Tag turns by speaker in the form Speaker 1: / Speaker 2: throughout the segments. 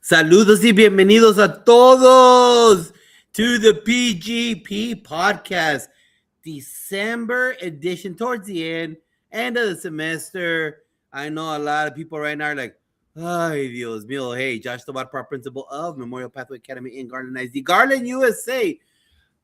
Speaker 1: Saludos y bienvenidos a todos to the PGP podcast, December edition, towards the end of the semester. I know a lot of people right now are like, ay, Dios mío. Hey, Josh Tobar, principal of Memorial Pathway Academy in Garland, ISD, Garland, USA,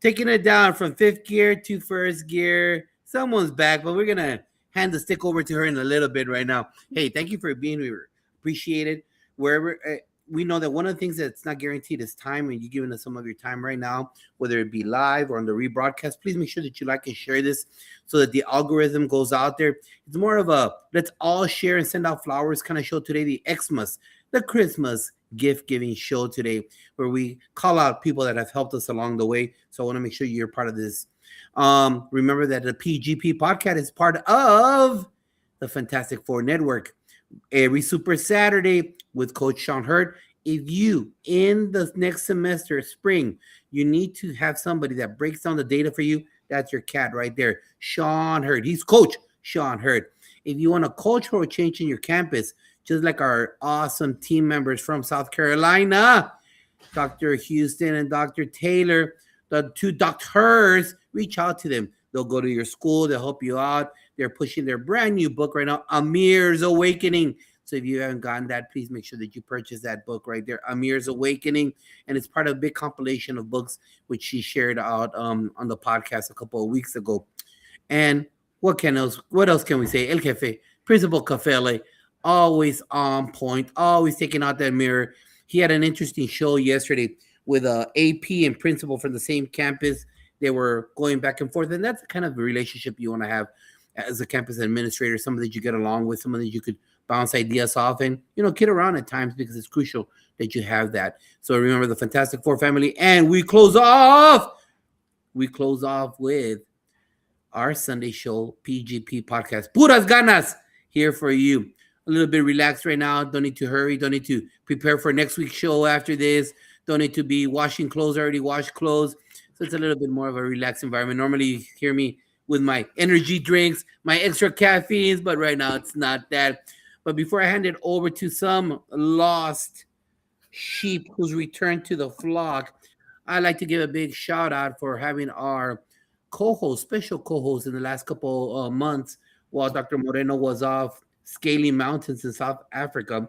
Speaker 1: taking it down from fifth gear to first gear. Someone's back, but we're going to hand the stick over to her in a little bit right now. Hey, thank you for being here. Appreciate it. Wherever we know that one of the things that's not guaranteed is time, and you're giving us some of your time right now, whether it be live or on the rebroadcast. Please make sure that you like and share this so that the algorithm goes out there. It's more of a let's all share and send out flowers kind of show today, the Xmas, the Christmas gift giving show today, where we call out people that have helped us along the way. So I want to make sure you're part of this. Remember that the PGP podcast is part of the Fantastic Four Network. Every Super Saturday with Coach Sean Hurd. If you, in the next semester, spring, you need to have somebody that breaks down the data for you, that's your cat right there, Sean Hurd. He's Coach Sean Hurd. If you want a cultural change in your campus, just like our awesome team members from South Carolina, Dr. Houston and Dr. Taylor, the two doctors, reach out to them. They'll go to your school. They'll help you out. They're pushing their brand new book right now, Amir's Awakening. So if you haven't gotten that, please make sure that you purchase that book right there, Amir's Awakening. And it's part of a big compilation of books, which she shared out on the podcast a couple of weeks ago. And what else can we say? El Jefe, Principal Cafele, always on point, always taking out that mirror. He had an interesting show yesterday with AP and principal from the same campus. They were going back and forth, and that's the kind of relationship you want to have as a campus administrator, somebody that you get along with, somebody that you could bounce ideas off and, kid around at times, because it's crucial that you have that. So remember the Fantastic Four family, and we close off with our Sunday show, PGP podcast, Puras Ganas, here for you. A little bit relaxed right now. Don't need to hurry. Don't need to prepare for next week's show after this. Don't need to be washing clothes. I already washed clothes. So it's a little bit more of a relaxed environment. Normally you hear me with my energy drinks, my extra caffeines, but right now it's not that. But before I hand it over to some lost sheep who's returned to the flock, I'd like to give a big shout out for having our special co-host in the last couple months while Dr. Moreno was off scaling mountains in South Africa.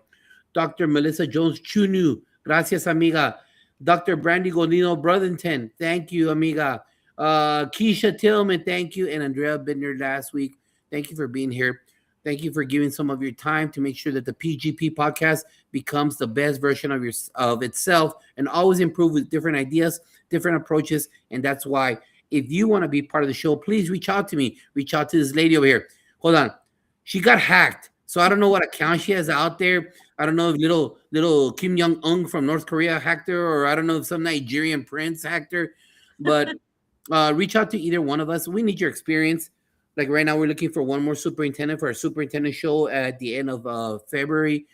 Speaker 1: Dr. Melissa Jones Chunu, gracias, amiga. Dr. Brandy Godino Brotherton, thank you, amiga. Keisha Tillman, thank you. And Andrea Bittner last week, thank you for being here. Thank you for giving some of your time to make sure that the PGP podcast becomes the best version of itself and always improve with different ideas, different approaches. And that's why if you want to be part of the show, please reach out to me. Reach out to this lady over here. Hold on. She got hacked. So I don't know what account she has out there. I don't know if little Kim Jong-un from North Korea hacked her, or I don't know if some Nigerian prince hacked her. But reach out to either one of us. We need your experience. Like right now, we're looking for one more superintendent for our superintendent show at the end of February.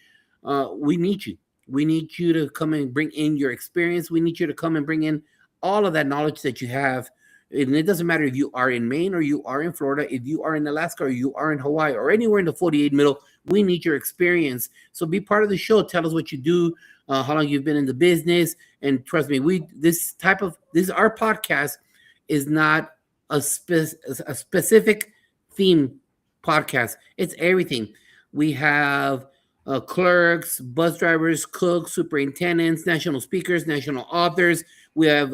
Speaker 1: We need you. We need you to come and bring in your experience. We need you to come and bring in all of that knowledge that you have. And it doesn't matter if you are in Maine or you are in Florida, if you are in Alaska or you are in Hawaii or anywhere in the 48 middle, we need your experience. So be part of the show. Tell us what you do, how long you've been in the business. And trust me, our podcast is not a specific theme podcast. It's everything. We have clerks, bus drivers, cooks, superintendents, national speakers, national authors. We have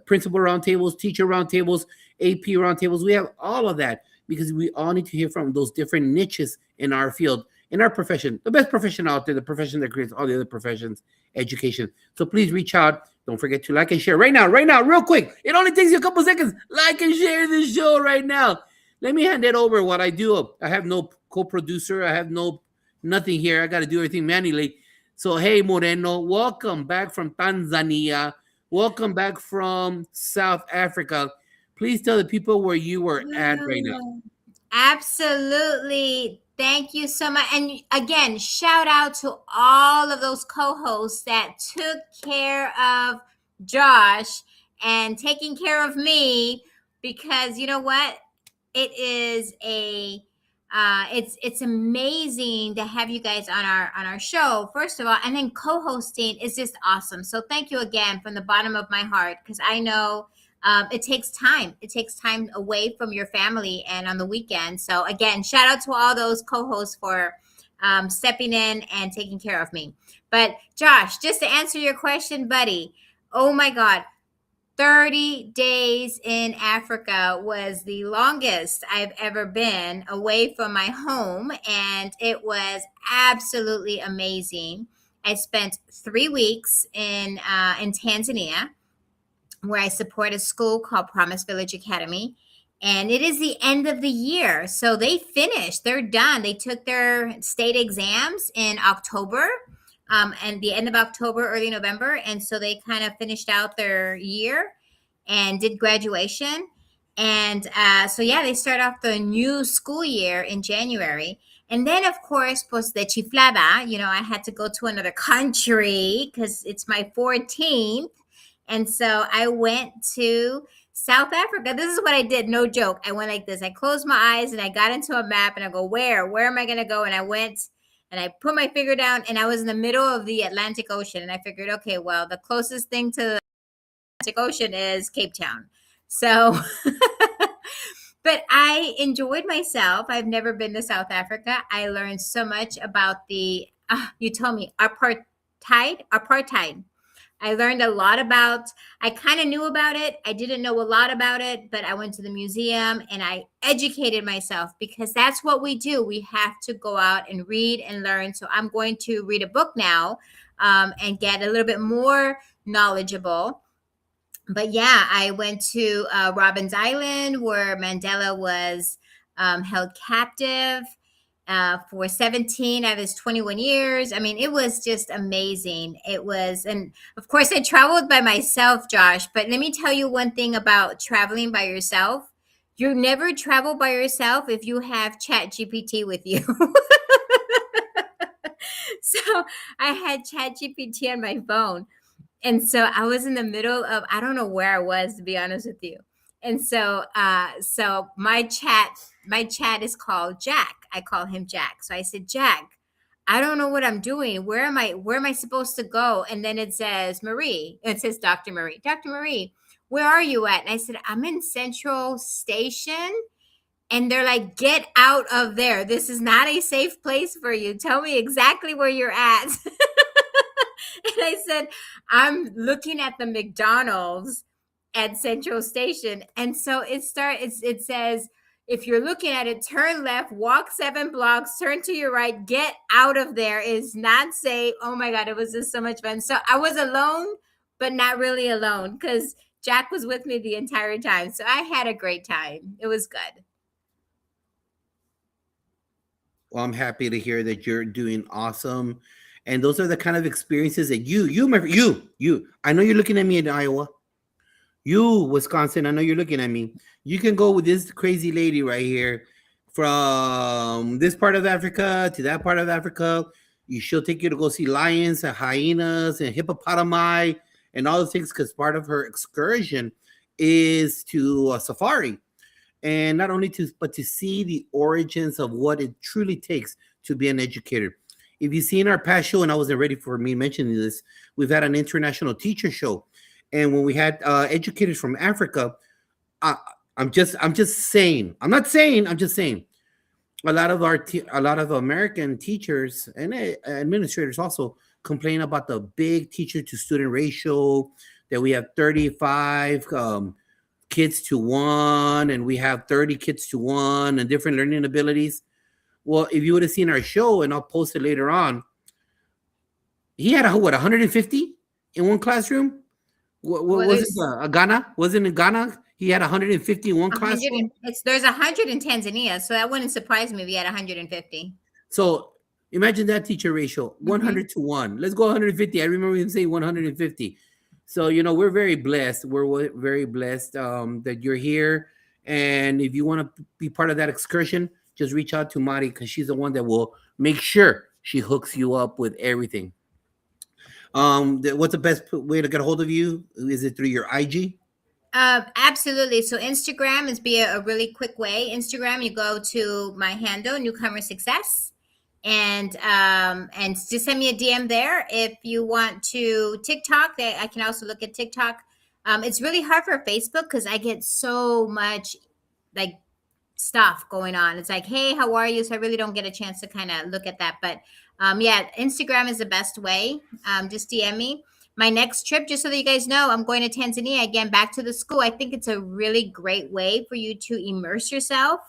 Speaker 1: principal roundtables, teacher roundtables, AP roundtables. We have all of that because we all need to hear from those different niches in our field, in our profession, the best profession out there, the profession that creates all the other professions, education. So please reach out. Don't forget to like and share right now, real quick. It only takes you a couple seconds. Like and share this show right now. Let me hand it over what I do. I have no co-producer. I have nothing here. I got to do everything manually. So, hey, Moreno, welcome back from Tanzania. Welcome back from South Africa. Please tell the people where you were at right now.
Speaker 2: Absolutely. Thank you so much. And again, shout out to all of those co-hosts that took care of Josh and taking care of me, because you know what? It is a It's amazing to have you guys on our show, first of all, and then co-hosting is just awesome. So thank you again from the bottom of my heart, because I know it takes time. It takes time away from your family and on the weekend. So again, shout out to all those co-hosts for stepping in and taking care of me. But Josh, just to answer your question, buddy, oh my God, 30 days in Africa was the longest I've ever been away from my home, and it was absolutely amazing. I spent 3 weeks in Tanzania, where I support a school called Promise Village Academy. And it is the end of the year. So they finished, they're done. They took their state exams in October, and the end of October, early November. And so they kind of finished out their year and did graduation. And so, yeah, they start off the new school year in January. And then, of course, pues de chiflada, I had to go to another country because it's my 14th. And so I went to South Africa. This is what I did. No joke. I went like this. I closed my eyes and I got into a map and I go, where am I going to go? And I went and I put my finger down and I was in the middle of the Atlantic Ocean. And I figured, okay, well, the closest thing to the Atlantic Ocean is Cape Town. So, but I enjoyed myself. I've never been to South Africa. I learned so much about you told me, apartheid. I learned a lot I kind of knew about it. I didn't know a lot about it, but I went to the museum and I educated myself, because that's what we do. We have to go out and read and learn. So I'm going to read a book now and get a little bit more knowledgeable. But yeah, I went to Robben's Island, where Mandela was held captive for 17 out of his 21 years. I mean, it was just amazing. It was, and of course, I traveled by myself, Josh. But let me tell you one thing about traveling by yourself. You never travel by yourself if you have ChatGPT with you. So I had ChatGPT on my phone. And so I was in the middle of, I don't know where I was, to be honest with you. And so, so my chat is called Jack. I call him Jack. So I said, Jack, I don't know what I'm doing. Where am I supposed to go? And then it says, Marie. It says Dr. Marie. Dr. Marie, where are you at? And I said, I'm in Central Station. And they're like, get out of there. This is not a safe place for you. Tell me exactly where you're at. And I said, I'm looking at the McDonald's at Central Station. And so it says, if you're looking at it, turn left, walk 7 blocks, turn to your right, get out of there. It's not safe. Oh my God, it was just so much fun. So I was alone, but not really alone, because Jack was with me the entire time. So I had a great time. It was good.
Speaker 1: Well, I'm happy to hear that you're doing awesome. And those are the kind of experiences that you, I know you're looking at me in Iowa. You, Wisconsin, I know you're looking at me. You can go with this crazy lady right here from this part of Africa to that part of Africa. She'll take you to go see lions and hyenas and hippopotami and all the things, because part of her excursion is to a safari. And not only but to see the origins of what it truly takes to be an educator. If you've seen our past show, and I wasn't ready for me mentioning this, we've had an international teacher show. And when we had educators from Africa, I'm just saying, I'm not saying, I'm just saying, a lot of American teachers and administrators also complain about the big teacher to student ratio, that we have 35 kids to 1, and we have 30 kids to 1, and different learning abilities. Well, if you would have seen our show, and I'll post it later on, he had 150 in one classroom? What was it? Ghana? Wasn't it Ghana? He had 150 in one classroom?
Speaker 2: There's 100 in Tanzania, so that wouldn't surprise me if he had 150.
Speaker 1: So imagine that teacher ratio, 100 to 1. Let's go 150. I remember him saying 150. So, we're very blessed. We're very blessed that you're here. And if you want to be part of that excursion, just reach out to Mari, because she's the one that will make sure she hooks you up with everything. What's the best way to get a hold of you? Is it through your IG?
Speaker 2: Absolutely. So Instagram is be a really quick way. Instagram, you go to my handle, Newcomer Success, and just send me a DM there. If you want to TikTok, I can also look at TikTok. It's really hard for Facebook because I get so much like stuff going on. It's like, hey, how are you? So I really don't get a chance to kind of look at that. But yeah, Instagram is the best way. Just DM me. My next trip, just so that you guys know, I'm going to Tanzania again, back to the school. I think it's a really great way for you to immerse yourself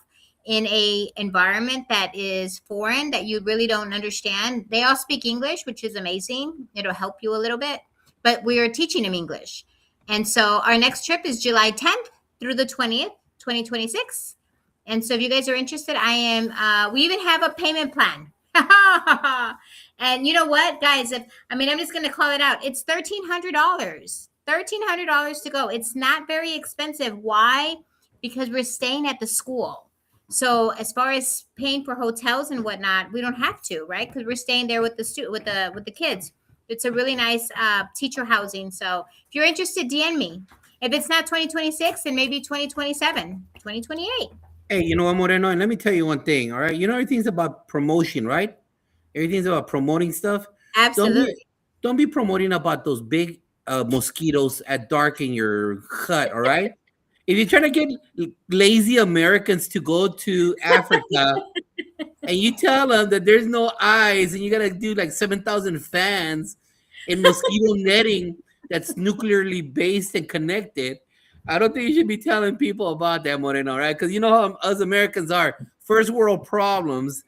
Speaker 2: in a environment that is foreign, that you really don't understand. They all speak English, which is amazing. It'll help you a little bit, but we are teaching them English. And so our next trip is July 10th through the 20th, 2026. And so if you guys are interested, I am, we even have a payment plan. And you know what, guys, I'm just going to call it out. It's $1,300 to go. It's not very expensive. Why? Because we're staying at the school. So as far as paying for hotels and whatnot, we don't have to, right? Because we're staying there with the kids. It's a really nice teacher housing. So if you're interested, DM me. If it's not 2026, then maybe 2027, 2028.
Speaker 1: Hey, you know what, Moreno? And let me tell you one thing, all right? You know everything's about promotion, right? Everything's about promoting stuff. Don't be
Speaker 2: Absolutely.
Speaker 1: don't be promoting about those big mosquitoes at dark in your hut, all right? If you're trying to get lazy Americans to go to Africa and you tell them that there's no eyes and you gotta do like 7,000 fans in mosquito netting that's nuclearly based and connected, I don't think you should be telling people about that, Moreno, right? Because you know how us Americans are, first world problems.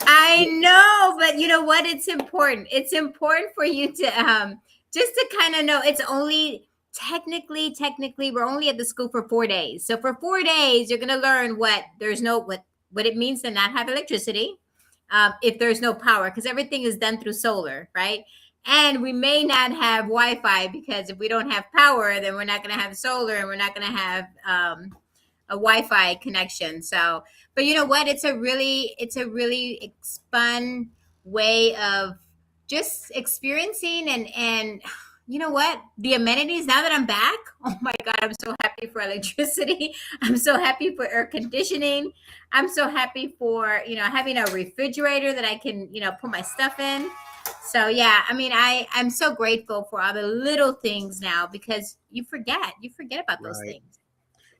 Speaker 2: I know, but you know what? It's important. It's important for you to just to kind of know it's only technically we're only at the school for 4 days. So for 4 days, you're gonna learn what it means to not have electricity, if there's no power, because everything is done through solar, right? And we may not have Wi-Fi because if we don't have power, then we're not gonna have solar and we're not gonna have a Wi-Fi connection. So, but you know what? It's a really fun way of just experiencing and you know what? The amenities now that I'm back. Oh my God, I'm so happy for electricity. I'm so happy for air conditioning. I'm so happy for, having a refrigerator that I can, put my stuff in. So yeah, I'm so grateful for all the little things now because you forget about those
Speaker 1: Right.
Speaker 2: things.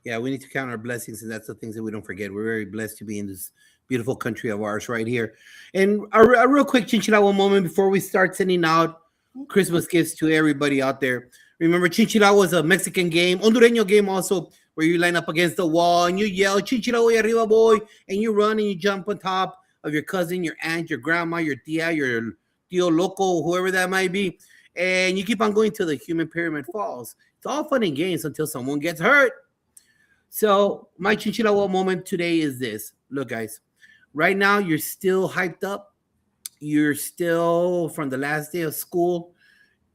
Speaker 1: Yeah, we need to count our blessings, and that's the things that we don't forget. We're very blessed to be in this beautiful country of ours right here. And a real quick Chinchilagua moment before we start sending out Christmas gifts to everybody out there. Remember, Chinchilagua is a Mexican game, Hondureño game also, where you line up against the wall and you yell, Chinchilagua y arriba boy, and you run and you jump on top of your cousin, your aunt, your grandma, your tia, your tío loco, whoever that might be. And you keep on going till the human pyramid falls. It's all fun and games until someone gets hurt. So my Chinchilla moment today is this. Look, guys, right now you're still hyped up. You're still from the last day of school.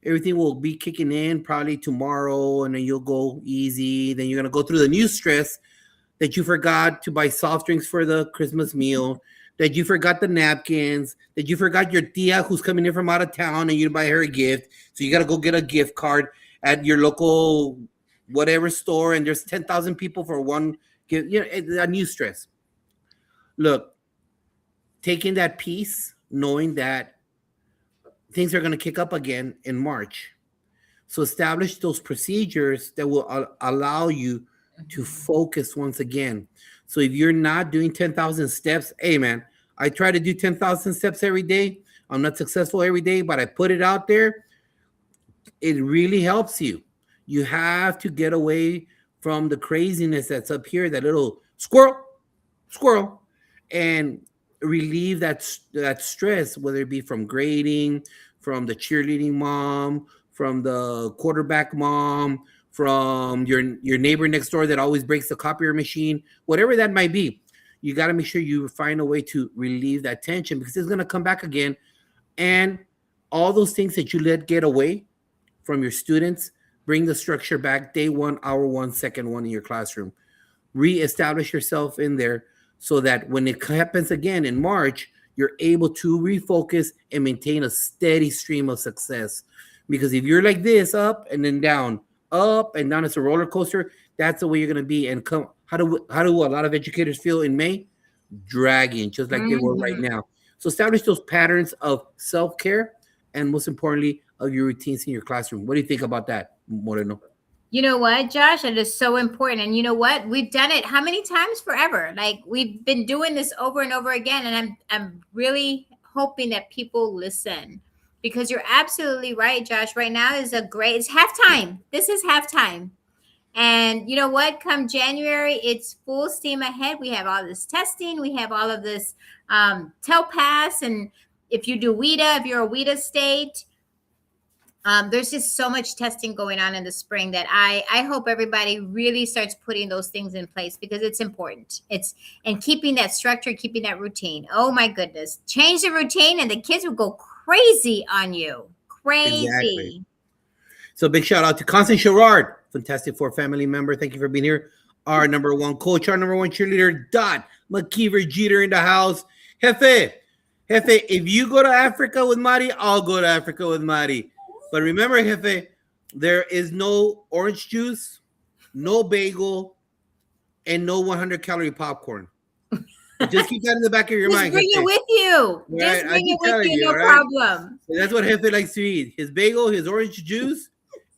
Speaker 1: Everything will be kicking in probably tomorrow, and then you'll go easy. Then you're gonna go through the new stress that you forgot to buy soft drinks for the Christmas meal, that you forgot the napkins, that you forgot your tia who's coming in from out of town and you buy her a gift. So you got to go get a gift card at your local whatever store, and there's 10,000 people for one gift. It's a new stress. Look, taking that piece, knowing that things are going to kick up again in March. So establish those procedures that will allow you to focus once again. So if you're not doing 10,000 steps, hey man, I try to do 10,000 steps every day. I'm not successful every day, but I put it out there. It really helps you. You have to get away from the craziness that's up here, that little squirrel, and relieve that stress, whether it be from grading, from the cheerleading mom, from the quarterback mom, from your neighbor next door that always breaks the copier machine, whatever that might be. You got to make sure you find a way to relieve that tension because it's going to come back again. And all those things that you let get away from your students, bring the structure back day one, hour one, second one in your classroom. Reestablish yourself in there so that when it happens again in March, you're able to refocus and maintain a steady stream of success. Because if you're like this, up and then down, up and down. It's a roller coaster. That's the way you're gonna be. And come, how do a lot of educators feel in May? Dragging, just like they were right
Speaker 2: Mhm.
Speaker 1: now. So establish those patterns of self care, and most importantly, of your routines in your classroom. What do you think about that, Moreno?
Speaker 2: You know what, Josh? It is so important. And you know what? We've done it how many times forever? Like we've been doing this over and over again. And I'm really hoping that people listen because you're absolutely right, Josh. Right now is a great it's halftime. This is halftime. And you know what? Come January, it's full steam ahead. We have all this testing, we have all of this TELPAS, and if you do WIDA, if you're a WIDA state, there's just so much testing going on in the spring that I hope everybody really starts putting those things in place because it's important. It's and keeping that structure, keeping that routine. Oh my goodness, change the routine and the kids will go crazy on you,
Speaker 1: Exactly.
Speaker 2: crazy.
Speaker 1: So big shout out to Constant Sherrard, Fantastic Four family member. Thank you for being here. Our number one coach, our number one cheerleader, Dot McKeever Jeter in the house. Jefe, if you go to Africa with Mari, I'll go to Africa with Mari. But remember, Jefe, there is no orange juice, no bagel, and no 100-calorie popcorn. Just keep that in the back of your
Speaker 2: Just
Speaker 1: mind.
Speaker 2: bring it
Speaker 1: Jefe.
Speaker 2: with you.
Speaker 1: Right?
Speaker 2: Just
Speaker 1: I
Speaker 2: bring
Speaker 1: keep
Speaker 2: it with
Speaker 1: telling
Speaker 2: you,
Speaker 1: you,
Speaker 2: no
Speaker 1: right?
Speaker 2: problem.
Speaker 1: That's what Jefe likes to eat. His bagel, his orange juice,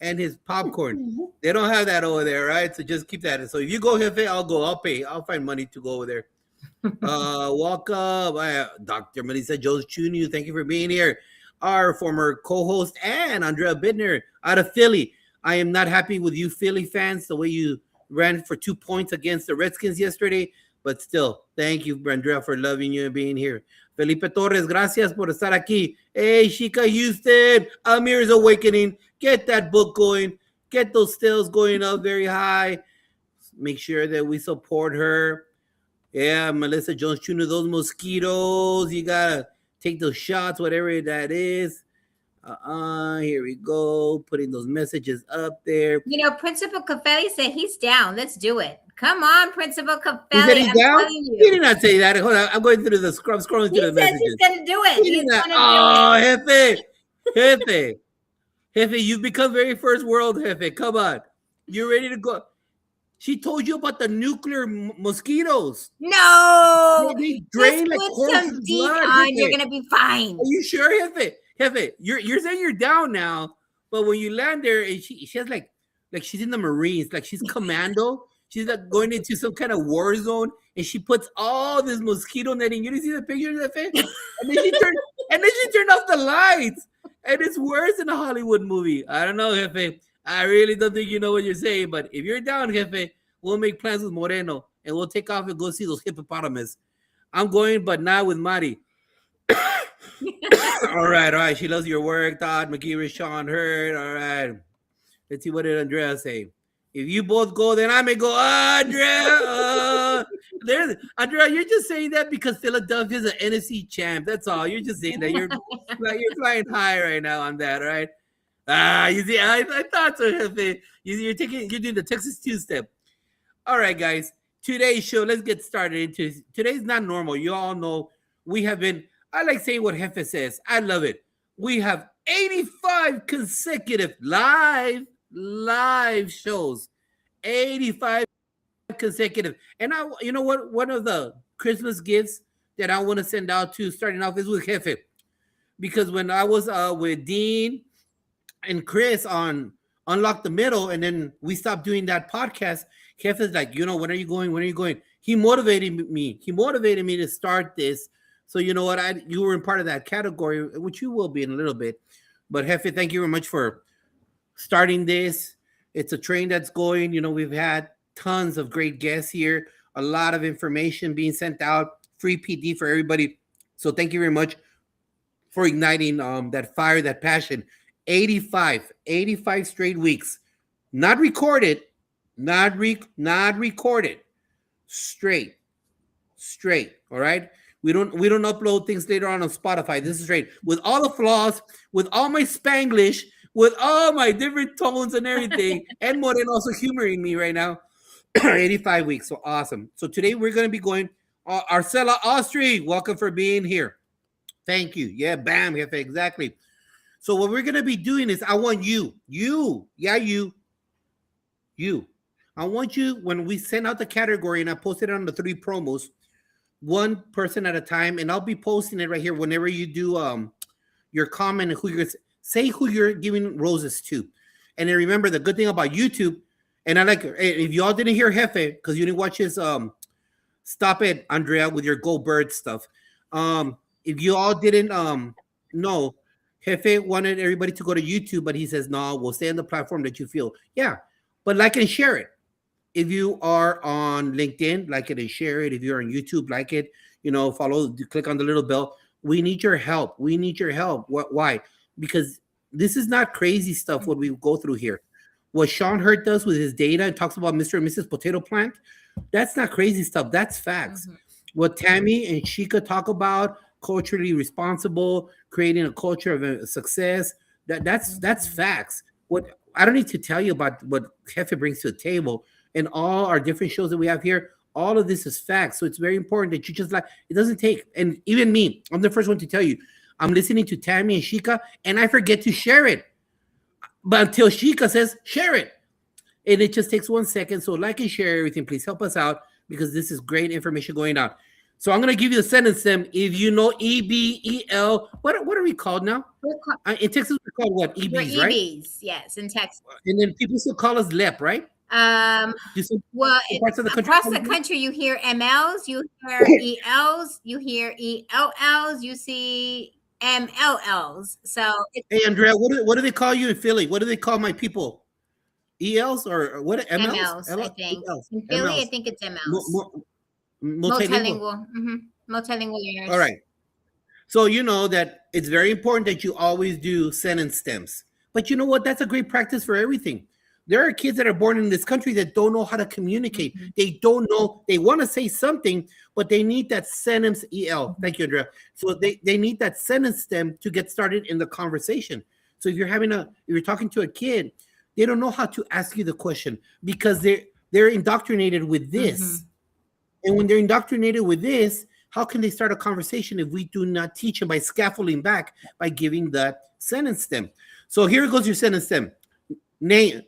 Speaker 1: and his popcorn. They don't have that over there, right? So just keep that. So if you go, Jefe, I'll go. I'll pay. I'll find money to go over there. Welcome, Dr. Melissa Jones Jr. Thank you for being here. Our former co-host and Andrea Bittner out of Philly. I am not happy with you, Philly fans, the way you ran for 2 points against the Redskins yesterday. But still, thank you, Andrea, for loving you and being here. Felipe Torres, gracias por estar aquí. Hey, Chica Houston, Amir's Awakening. Get that book going. Get those sales going up very high. Make sure that we support her. Yeah, Melissa Jones Jr., those mosquitoes. You gotta take those shots, whatever that is. Here we go. Putting those messages up there.
Speaker 2: You know, Principal Caffelli said he's down. Let's do it. Come on, Principal
Speaker 1: He said
Speaker 2: Caffelli.
Speaker 1: he's
Speaker 2: I'm
Speaker 1: down.
Speaker 2: telling
Speaker 1: He did
Speaker 2: you.
Speaker 1: not say that. Hold on. I'm going through the scrolling
Speaker 2: He
Speaker 1: through the
Speaker 2: says he's
Speaker 1: messages.
Speaker 2: going to do it.
Speaker 1: He
Speaker 2: He's
Speaker 1: did not.
Speaker 2: going to do it.
Speaker 1: Oh, Jefe, you've become very first world, Jefe. Come on. You're ready to go. She told you about the nuclear mosquitoes.
Speaker 2: No.
Speaker 1: They
Speaker 2: Just
Speaker 1: drain like
Speaker 2: put
Speaker 1: horse's
Speaker 2: some deep
Speaker 1: blood.
Speaker 2: on. You're
Speaker 1: Jefe.
Speaker 2: going to be fine.
Speaker 1: Are you sure, Jefe? You're saying you're down now, but when you land there, and she has like she's in the Marines, like she's commando. She's like going into some kind of war zone, and she puts all this mosquito netting. You didn't see the pictures, Jefe? And then she turned off the lights, and it's worse than a Hollywood movie. I don't know, Jefe. I really don't think you know what you're saying, but if you're down, Jefe, we'll make plans with Moreno, and we'll take off and go see those hippopotamus. I'm going, but not with Mari. All right. She loves your work, Todd McGee, Sean Hurd. All right. Let's see what did Andrea say. If you both go, then I may go. Andrea, Andrea, you're just saying that because Philadelphia's an NFC champ. That's all. You're just saying that. You're flying high right now on that, right? You see, I thought so. You're doing the Texas two-step. All right, guys. Today's show. Let's get started into today's not normal. You all know we have been. I like saying what Jefe says. I love it. We have 85 consecutive live shows. 85 consecutive. And you know what? One of the Christmas gifts that I want to send out to starting off is with Jefe. Because when I was with Dean and Chris on Unlock the Middle, and then we stopped doing that podcast, Jefe's like, when are you going? When are you going? He motivated me. He motivated me to start this. So you know what? You were in part of that category, which you will be in a little bit. But Jefe, thank you very much for starting this. It's a train that's going. We've had tons of great guests here. A lot of information being sent out. Free PD for everybody. So thank you very much for igniting that fire, that passion. 85 straight weeks. Not recorded. Not recorded. Straight. All right. We don't upload things later on Spotify. This is straight with all the flaws, with all my Spanglish, with all my different tones and everything, and Moreno also humoring me right now. 85 weeks, so awesome. So today we're going to be going. Arcela Austri, welcome for being here. Thank you. Yeah, bam, Jefe, exactly. So what we're going to be doing is I want you, You. I want you, when we send out the category and I post it on the 3 promos, one person at a time, and I'll be posting it right here whenever you do your comment and say who you're giving roses to. And then remember the good thing about YouTube, and I like, if y'all didn't hear Jefe because you didn't watch his stop it, Andrea, with your Go Bird stuff. If you all didn't know, Jefe wanted everybody to go to YouTube, but he says no, we'll stay on the platform that you feel. Yeah, but like and share it. If you are on LinkedIn, like it and share it. If you're on YouTube, like it, follow, click on the little bell. We need your help. We need your help. Why? Because this is not crazy stuff what we go through here. What Sean Hurt does with his data and talks about Mr. and Mrs. Potato Plant, that's not crazy stuff. That's facts. Mm-hmm. What Tammy and Shika talk about, culturally responsible, creating a culture of success, that's facts. What I don't need to tell you about what Jefe brings to the table. And all our different shows that we have here, all of this is facts. So it's very important that you just it doesn't take, and even me, I'm the first one to tell you, I'm listening to Tammy and Shika, and I forget to share it. But until Shika says, share it. And it just takes 1 second. So like and share everything. Please help us out because this is great information going out. So I'm going to give you the sentence stem. If you know EBEL, what are we called now? In Texas, we're called what? EBs, right?
Speaker 2: EBs, yes, in Texas.
Speaker 1: And then people still call us LEP, right?
Speaker 2: Well, across the country, you hear MLs, you hear ELs, you hear ELLs, you see MLLs. So,
Speaker 1: hey, Andrea, what do they call you in Philly? What do they call my people? ELs or what?
Speaker 2: MLs, I think. In Philly, I think it's MLs. Multilingual. Mm-hmm. Multilingual learners.
Speaker 1: All right. So you know that it's very important that you always do sentence stems. But you know what? That's a great practice for everything. There are kids that are born in this country that don't know how to communicate. Mm-hmm. They don't know. They want to say something, but they need that sentence EL. Thank you, Andrea. So they need that sentence stem to get started in the conversation. So if you're talking to a kid, they don't know how to ask you the question because they're indoctrinated with this. Mm-hmm. And when they're indoctrinated with this, how can they start a conversation if we do not teach them by scaffolding back by giving that sentence stem? So here goes your sentence stem. Name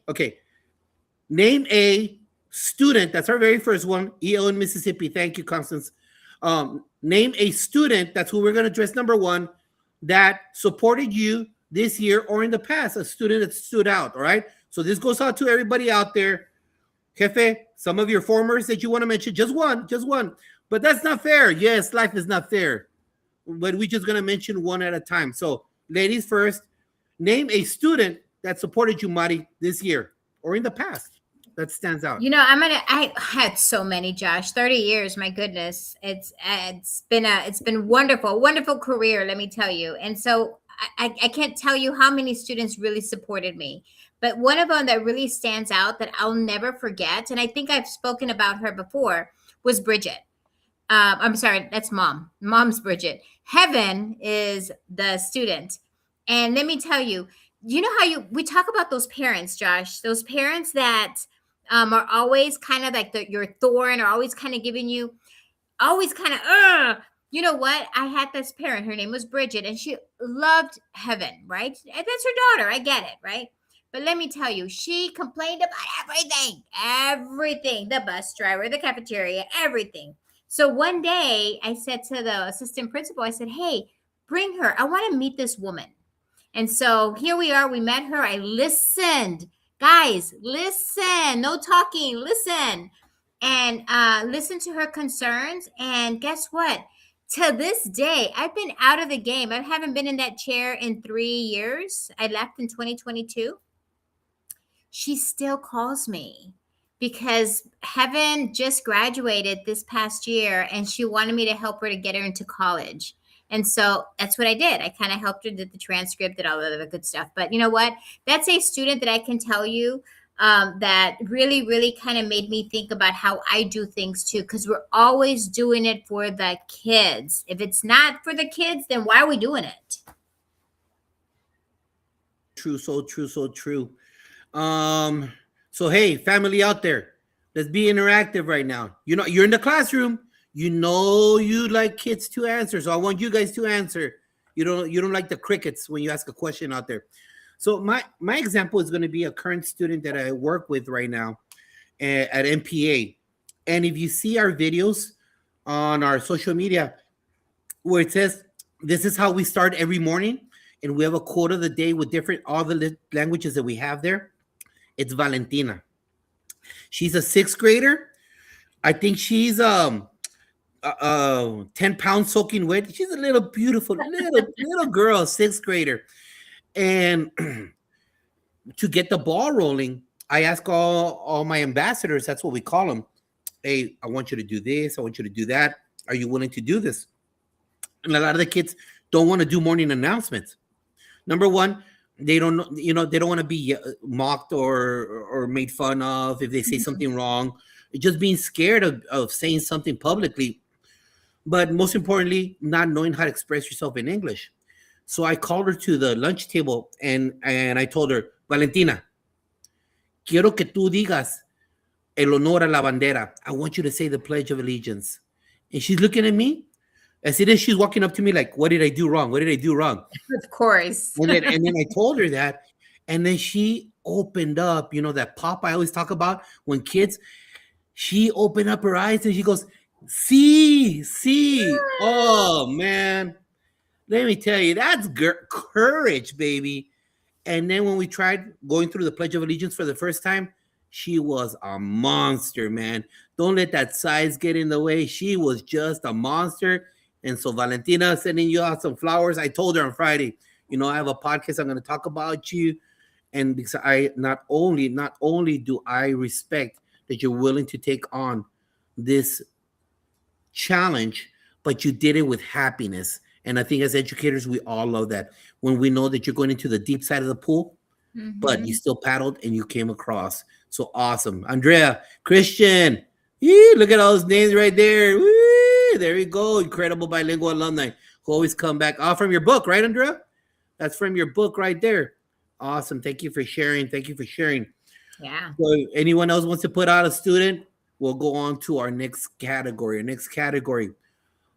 Speaker 1: a student. That's our very first one. EL in Mississippi. Thank you, Constance. Name a student. That's who we're going to address. Number 1, that supported you this year or in the past. A student that stood out. All right. So this goes out to everybody out there. Jefe, some of your formers that you want to mention. Just one. But that's not fair. Yes, life is not fair. But we're just going to mention one at a time. So ladies first. Name a student that supported you, Mari, this year or in the past that stands out.
Speaker 2: I had so many, Josh. 30 years, my goodness. It's been wonderful career, let me tell you. And so I can't tell you how many students really supported me. But one of them that really stands out that I'll never forget, and I think I've spoken about her before, was Bridget. I'm sorry, that's mom. Mom's Bridget. Heaven is the student. And let me tell you, you know how we talk about those parents, Josh, those parents that are always kind of like your thorn, or always kind of giving you, always kind of, you know what? I had this parent, her name was Bridget, and she loved Heaven, right? That's her daughter. I get it, right? But let me tell you, she complained about everything, the bus driver, the cafeteria, everything. So one day I said to the assistant principal, I said, hey, bring her. I want to meet this woman. And so here we are. We met her. I listened. Guys, listen. No talking. Listen. And listen to her concerns. And guess what? To this day, I've been out of the game. I haven't been in that chair in 3 years. I left in 2022. She still calls me because Heaven just graduated this past year and she wanted me to help her to get her into college. And so that's what I did. I kind of helped her, did the transcript, did all the other good stuff. But you know what? That's a student that I can tell you that really, really kind of made me think about how I do things too, because we're always doing it for the kids. If it's not for the kids, then why are we doing it?
Speaker 1: True, so true, so true. So hey, family out there, let's be interactive right now. You know, you're in the classroom. You know you like kids to answer, so I want you guys to answer. You don't like the crickets when you ask a question out there. So my example is going to be a current student that I work with right now at MPA. And if you see our videos on our social media where it says this is how we start every morning, and we have a quote of the day with different all the languages that we have there, it's Valentina. She's a sixth grader. I think she's 10 pounds soaking wet. She's a little beautiful little girl, sixth grader. And to get the ball rolling, I ask all my ambassadors, that's what we call them. Hey, I want you to do this, I want you to do that. Are you willing to do this? And a lot of the kids don't want to do morning announcements. Number one, they don't know, they don't want to be mocked or made fun of if they say something wrong. Just being scared of saying something publicly, but most importantly, not knowing how to express yourself in English. So I called her to the lunch table and I told her, Valentina, quiero que tú digas el honor a la bandera. I want you to say the Pledge of Allegiance. And she's looking at me as it is. She's walking up to me like, what did I do wrong? What did I do wrong?
Speaker 2: Of course.
Speaker 1: And then I told her that. And then she opened up, that pop I always talk about when kids, she opened up her eyes and she goes, see. Oh, man. Let me tell you, that's courage, baby. And then when we tried going through the Pledge of Allegiance for the first time, she was a monster, man. Don't let that size get in the way. She was just a monster. And so Valentina, sending you out some flowers. I told her on Friday, I have a podcast. I'm going to talk about you. And because I not only do I respect that you're willing to take on this challenge, but you did it with happiness. And I think as educators, we all love that when we know that you're going into the deep side of the pool, but you still paddled and you came across. So awesome. Andrea, Christian, look at all those names right there. Woo, there we go. Incredible bilingual alumni who always come back. From your book, right, Andrea? That's from your book right there. Awesome. Thank you for sharing.
Speaker 2: Yeah.
Speaker 1: So anyone else wants to put out a student? We'll go on to our next category.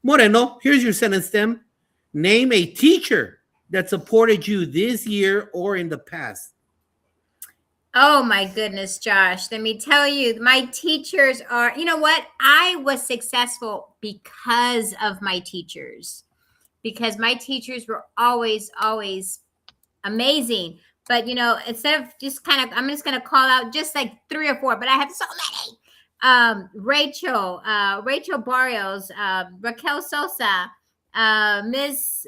Speaker 1: Moreno, here's your sentence stem. Name a teacher that supported you this year or in the past.
Speaker 2: Oh my goodness, Josh. Let me tell you, my teachers are, you know what? I was successful because of my teachers, because my teachers were always amazing. But, instead of just I'm just going to call out just like 3 or 4, but I have so many. Rachel Barrios, Raquel Sosa, Miss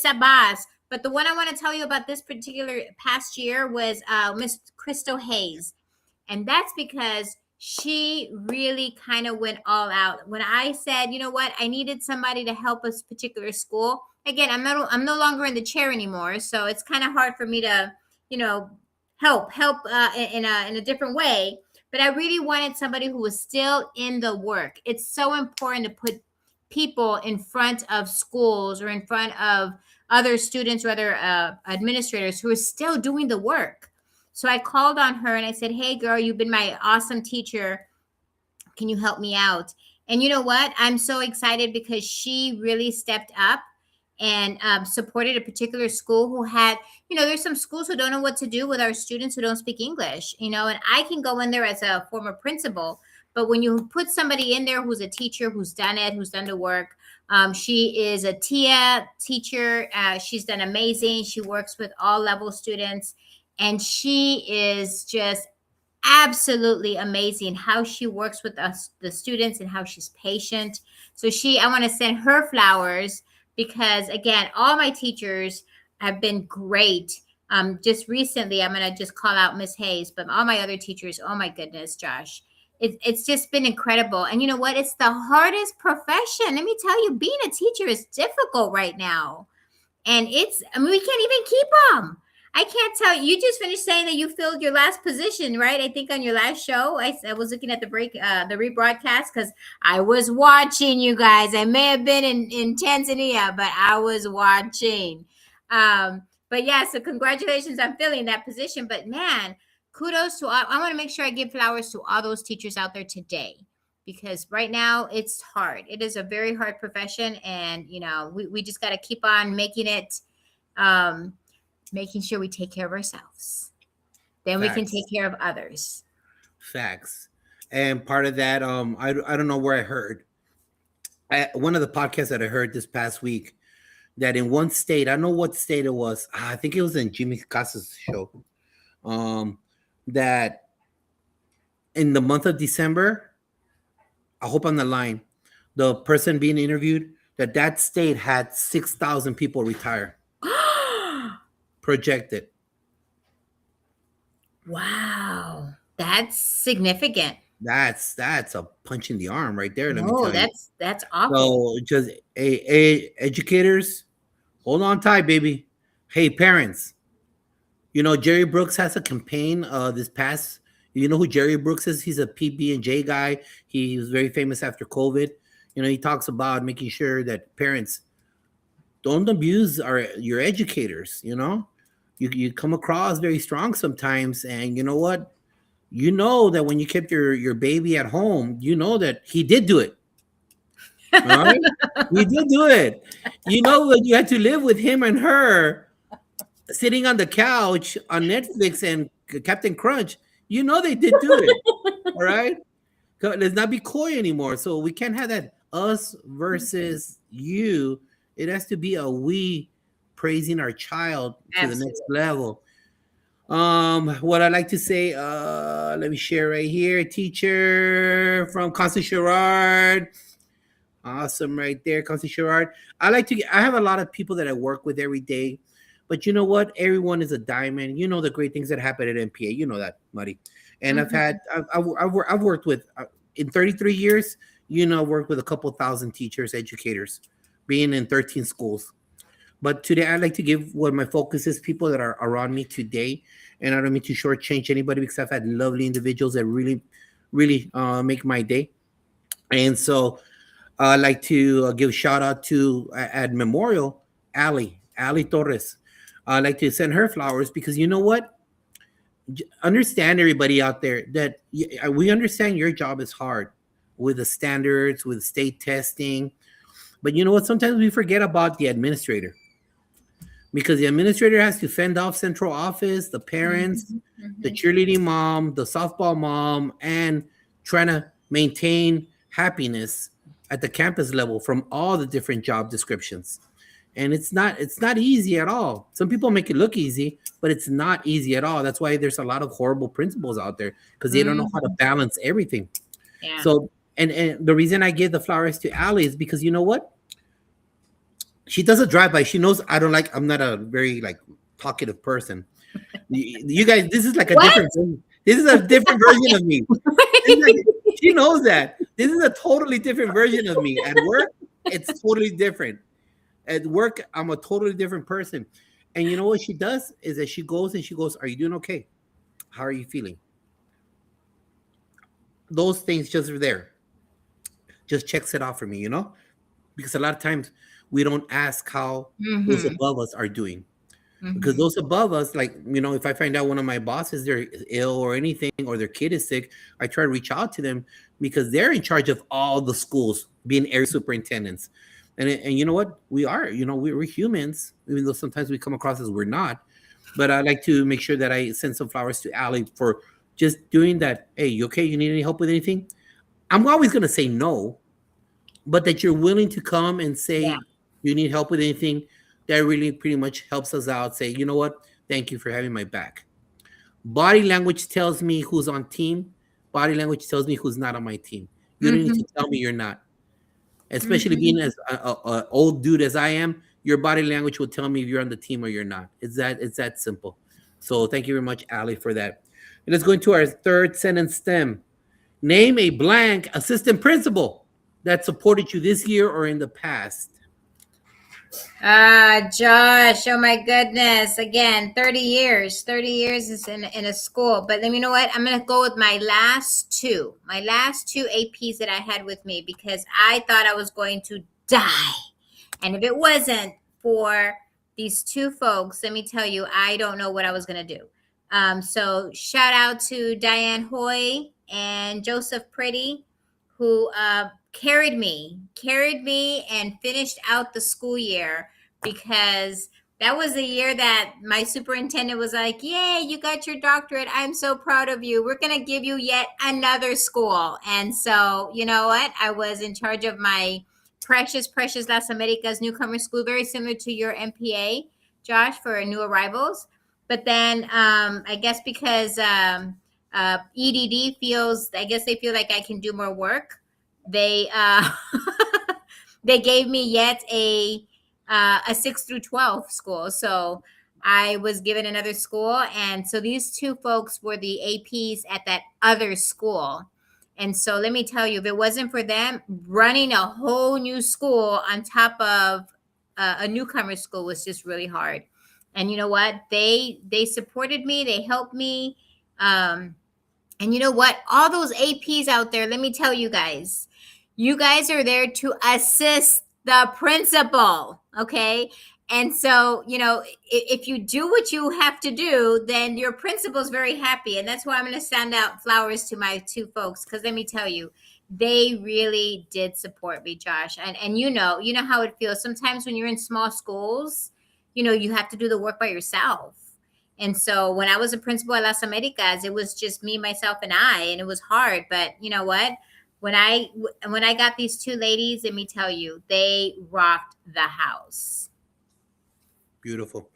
Speaker 2: Abbas. But the one I want to tell you about this particular past year was Miss Crystal Hayes. And that's because she really kind of went all out. When I said, you know what, I needed somebody to help a particular school. Again, I'm no longer in the chair anymore, so it's kind of hard for me to, help in a different way. But I really wanted somebody who was still in the work. It's so important to put people in front of schools or in front of other students or other administrators who are still doing the work. So I called on her and I said, hey, girl, you've been my awesome teacher. Can you help me out? And you know what? I'm so excited because she really stepped up and supported a particular school who had, there's some schools who don't know what to do with our students who don't speak English, and I can go in there as a former principal. But when you put somebody in there who's a teacher, who's done the work, she is a TIA teacher. She's done amazing. She works with all level students, and she is just absolutely amazing how she works with us, the students, and how she's patient. So I want to send her flowers because, again, all my teachers have been great. Just recently, I'm going to just call out Miss Hayes, but all my other teachers, oh my goodness, Josh. It's just been incredible. And you know what? It's the hardest profession. Let me tell you, being a teacher is difficult right now. And we can't even keep them. I can't tell you. You just finished saying that you filled your last position, right? I think on your last show, I was looking at the rebroadcast because I was watching you guys. I may have been in Tanzania, but I was watching. But yeah, so congratulations on filling that position. But man, kudos to all. I want to make sure I give flowers to all those teachers out there today, because right now it's hard. It is a very hard profession. And, we just got to keep on making it making sure we take care of ourselves. Then we can take
Speaker 1: Facts.
Speaker 2: care of others.
Speaker 1: Facts. And part of that, I don't know where I heard. One of the podcasts that I heard this past week, that in one state, I don't know what state it was. I think it was in Jimmy Casas' show. Um, that in the month of December, I hope on the line, the person being interviewed, that state had 6,000 people retire projected.
Speaker 2: Wow. That's significant.
Speaker 1: That's a punch in the arm right there. Let me
Speaker 2: No,
Speaker 1: tell you.
Speaker 2: that's awful.
Speaker 1: So just educators, hold on tight, baby. Hey, parents, you know Jerry Brooks has a campaign. This past, you know who Jerry Brooks is? He's a PB and J guy. He was very famous after COVID. You know, he talks about making sure that parents don't abuse your educators. You know, you come across very strong sometimes, and you know what? You know that when you kept your baby at home, you know that he did do it. All right, he did do it. You know when you had to live with him and her sitting on the couch on Netflix and Captain Crunch. You know they did do it. All right, let's not be coy anymore. So we can't have that us versus you. It has to be a we praising our child to the next
Speaker 2: Absolutely.
Speaker 1: level. What I like to say, let me share right here. Teacher from Constant Gerard. Awesome, right there, Constant Gerard. I have a lot of people that I work with every day, but you know what? Everyone is a diamond. You know the great things that happen at MPA. You know that, Muddy. And
Speaker 2: Mhm.
Speaker 1: I've worked with, in 33 years, you know, I've worked with a couple thousand teachers, educators, being in 13 schools. But today, I'd like to give what my focus is people that are around me today. And I don't mean to shortchange anybody because I've had lovely individuals that really make my day. And so I'd like to give a shout out to at Memorial, Ali Torres. I'd like to send her flowers because you know what? Understand everybody out there that we understand your job is hard with the standards, with state testing. But you know what? Sometimes we forget about the administrator because the administrator has to fend off central office, the parents,
Speaker 2: Mhm.
Speaker 1: the
Speaker 2: Mhm.
Speaker 1: cheerleading mom, the softball mom, and trying to maintain happiness at the campus level from all the different job descriptions. And it's not easy at all. Some people make it look easy, but it's not easy at all. That's why there's a lot of horrible principals out there because they don't know how to
Speaker 2: Mhm.
Speaker 1: balance everything.
Speaker 2: Yeah.
Speaker 1: So and the reason I give the flowers to Allie is because you know what? She does a drive by. She knows I don't like. I'm not a very like talkative person. You guys, this is like a
Speaker 2: What?
Speaker 1: different. This is a different version of me. This is like, she knows that. This is a totally different version of me. At work, it's totally different. At work, I'm a totally different person. And you know what she does is that she goes and she goes, "Are you doing okay? How are you feeling?" Those things just are there. Just checks it off for me, you know, because a lot of times we don't ask how those
Speaker 2: Mhm.
Speaker 1: above us are doing. Because
Speaker 2: Mhm.
Speaker 1: those above us, like, you know, if I find out one of my bosses they're ill or anything or their kid is sick, I try to reach out to them because they're in charge of all the schools, being area superintendents. And you know what? We are, you know, we're humans, even though sometimes we come across as we're not. But I like to make sure that I send some flowers to Allie for just doing that. Hey, you okay? You need any help with anything? I'm always going to say no, but that you're willing to come and
Speaker 2: Yeah.
Speaker 1: say you need help with anything, that really pretty much helps us out. Say, you know what, thank you for having my back. Body language tells me who's on team. Body language tells me who's not on my team. You don't need
Speaker 2: Mhm.
Speaker 1: to tell me you're not, especially being
Speaker 2: Mhm.
Speaker 1: as a old dude as I am. Your body language will tell me if you're on the team or you're not. It's that simple. So thank you very much, Ali, for that. And let's go into our third sentence stem. Name a blank assistant principal that supported you this year or in the past.
Speaker 2: Ah, Josh, oh my goodness. Again, 30 years. 30 years is in a school. But then you know what? I'm going to go with my last two. My last two APs that I had with me because I thought I was going to die. And if it wasn't for these two folks, let me tell you, I don't know what I was going to do. So shout out to Diane Hoy and Joseph Pretty, who carried me and finished out the school year because That was the year that my superintendent was like, "Yay, you got your doctorate. I'm so proud of you. We're going to give you yet another school." And so, you know what? I was in charge of my precious Las Americas newcomer school, very similar to your MPA, Josh, for new arrivals. But then I guess because EDD feels, I guess they feel like I can do more work. They they gave me yet a 6 through 12 school. So I was given another school. And so these two folks were the APs at that other school. And so let me tell you, if it wasn't for them, running a whole new school on top of a newcomer school was just really hard. And you know what? They supported me. They helped me. And you know what? All those APs out there, let me tell you guys are there to assist the principal. Okay. And so, you know, if you do what you have to do, then your principal's very happy. And that's why I'm going to send out flowers to my two folks. Because let me tell you, they really did support me, Josh. And you know how it feels. Sometimes when you're in small schools, you know, you have to do the work by yourself. And so when I was a principal at Las Americas, it was just me, myself, and I, and it was hard. But you know what? When I got these two ladies, let me tell you, they rocked the house.
Speaker 1: Beautiful.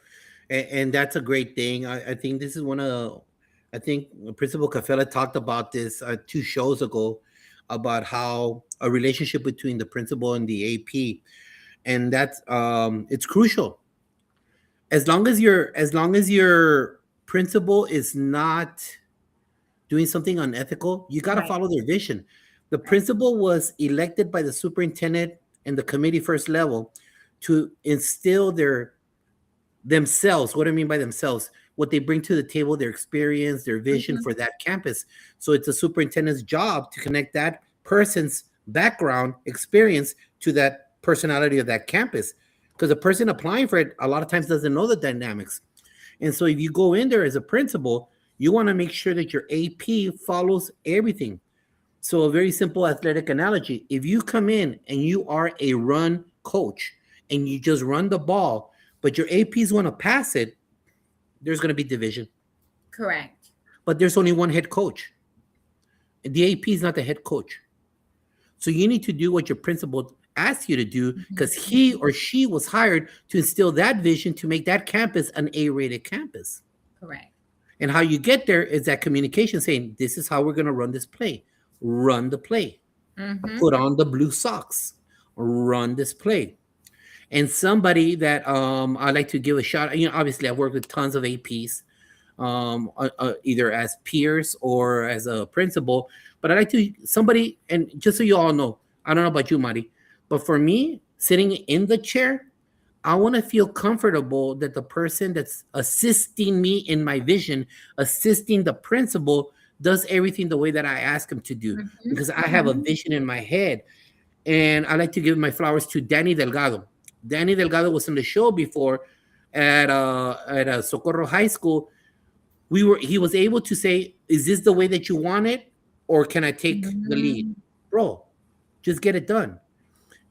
Speaker 1: And that's a great thing. I think this is I think Principal Cafela talked about this 2 shows ago about how a relationship between the principal and the AP, and that's it's crucial. As long as your principal is not doing something unethical, you got to
Speaker 2: Right.
Speaker 1: follow their vision. The principal was elected by the superintendent and the committee first level to instill themselves. What do I mean by themselves? What they bring to the table, their experience, their vision for that campus. So it's the superintendent's job to connect that person's background, experience to that personality of that campus. Because the person applying for it a lot of times doesn't know the dynamics. And so if you go in there as a principal, you want to make sure that your AP follows everything. So a very simple athletic analogy. If you come in and you are a run coach and you just run the ball, but your APs want to pass it, there's going to be division.
Speaker 2: Correct.
Speaker 1: But there's only one head coach. The AP is not the head coach. So you need to do what your principal asks you to do because he or she was hired to instill that vision to make that campus an A-rated campus.
Speaker 2: Correct.
Speaker 1: And how you get there is that communication saying, this is how we're going to run this play. Run the play. Put on the blue socks. Run this play. And somebody that I like to give a shout, obviously I work with tons of APs, either as peers or as a principal, but I like to, somebody, and just so you all know, I don't know about you, Mari, but for me, sitting in the chair, I want to feel comfortable that the person that's assisting me in my vision, assisting the principal, does everything the way that I ask him to do, because I have a vision in my head. And I like to give my flowers to Danny Delgado. Danny Delgado was on the show before at Socorro High School. He was able to say, is this the way that you want it? Or can I take the lead? Bro, just get it done.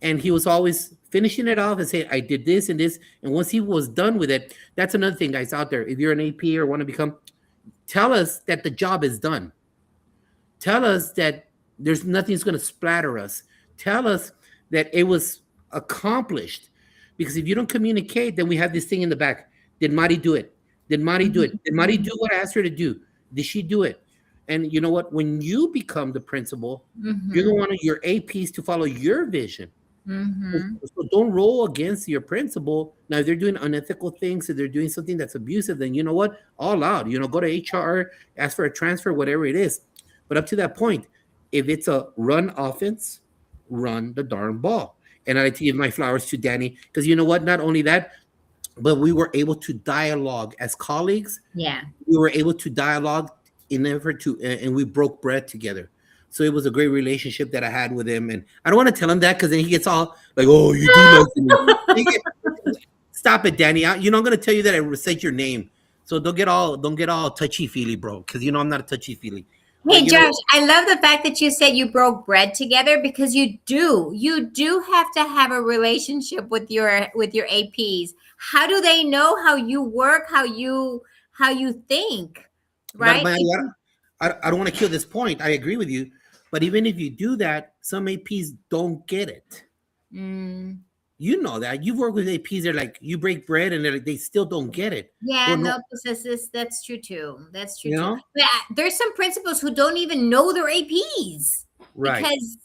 Speaker 1: And he was always finishing it off and saying, I did this and this. And once he was done with it, that's another thing, guys, out there. If you're an AP or want to become, tell us that the job is done. Tell us that there's nothing's going to splatter us. Tell us that it was accomplished. Because if you don't communicate, then we have this thing in the back. Did Mari do it? Did Mari do it? Did Mari do what I asked her to do? Did she do it? And you know what? When you become the principal, you're going to want your APs to follow your vision. So don't roll against your principal. Now, if they're doing unethical things, if they're doing something that's abusive, then you know what? All out. Go to HR, ask for a transfer, whatever it is. But up to that point, if it's a run offense, run the darn ball. And I like to give my flowers to Danny because you know what? Not only that, but we were able to dialogue as colleagues.
Speaker 2: Yeah.
Speaker 1: We were able to dialogue in effort to, and we broke bread together. So it was a great relationship that I had with him. And I don't want to tell him that because then he gets all like, oh, you do like me. Stop it, Danny. I'm going to tell you that I recite your name. So don't get all touchy-feely, bro, because I'm not a touchy-feely.
Speaker 2: Hey
Speaker 1: But
Speaker 2: Josh, I love the fact that you said you broke bread together because you do. You do have to have a relationship with your APs. How do they know how you work, how you think, right?
Speaker 1: but I don't want to kill this point. I agree with you. But even if you do that, some APs don't get it.
Speaker 2: Mm,
Speaker 1: You know that. You've worked with APs. They're like, you break bread, and they're like, they still don't get it.
Speaker 2: yeah,
Speaker 1: Well, no,
Speaker 2: no, that's true too. That's true
Speaker 1: you
Speaker 2: too.
Speaker 1: know,
Speaker 2: But there's some principals who don't even know their APs
Speaker 1: right?
Speaker 2: because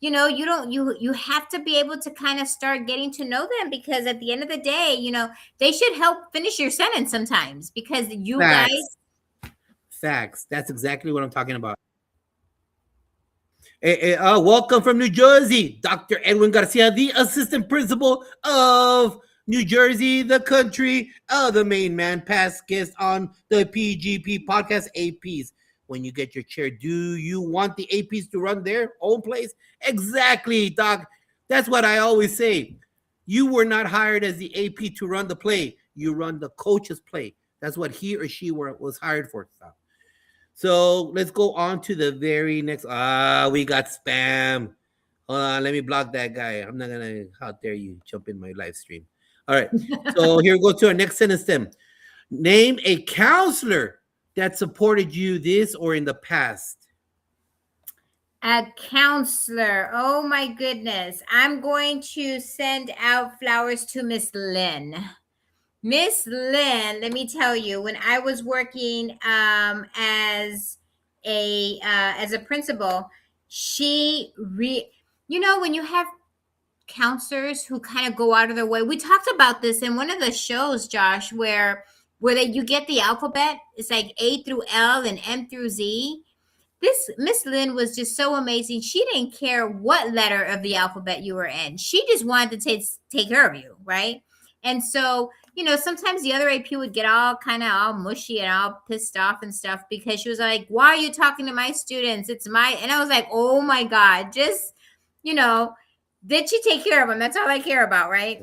Speaker 2: you don't you have to be able to kind of start getting to know them because at the end of the day, they should help finish your sentence sometimes because you
Speaker 1: Facts,
Speaker 2: guys.
Speaker 1: facts. That's exactly what I'm talking about. Welcome from New Jersey, Dr. Edwin Garcia, the assistant principal of New Jersey, the country, the main man, past guest on the PGP podcast. APs. When you get your chair, do you want the APs to run their own place? Exactly, Doc. That's what I always say. You were not hired as the AP to run the play. You run the coach's play. That's what he or she was hired for. So let's go on to the very next. We got spam. Hold on, let me block that guy. I'm not gonna. How dare you jump in my live stream? All right. So here we go to our next sentence. Then name a counselor that supported you this or in the past.
Speaker 2: A counselor. Oh my goodness. I'm going to send out flowers to Miss Lynn. Miss Lynn, let me tell you, when I was working as a principal, she when you have counselors who kind of go out of their way. We talked about this in one of the shows, Josh, where you get the alphabet. It's like A through L and M through Z. This Miss Lynn was just so amazing. She didn't care what letter of the alphabet you were in. She just wanted to take care of you, right? And so, sometimes the other AP would get all kind of all mushy and all pissed off and stuff because she was like, "Why are you talking to my students? It's my," and I was like, "Oh my God, just, you know, did she take care of them? That's all I care about, right?"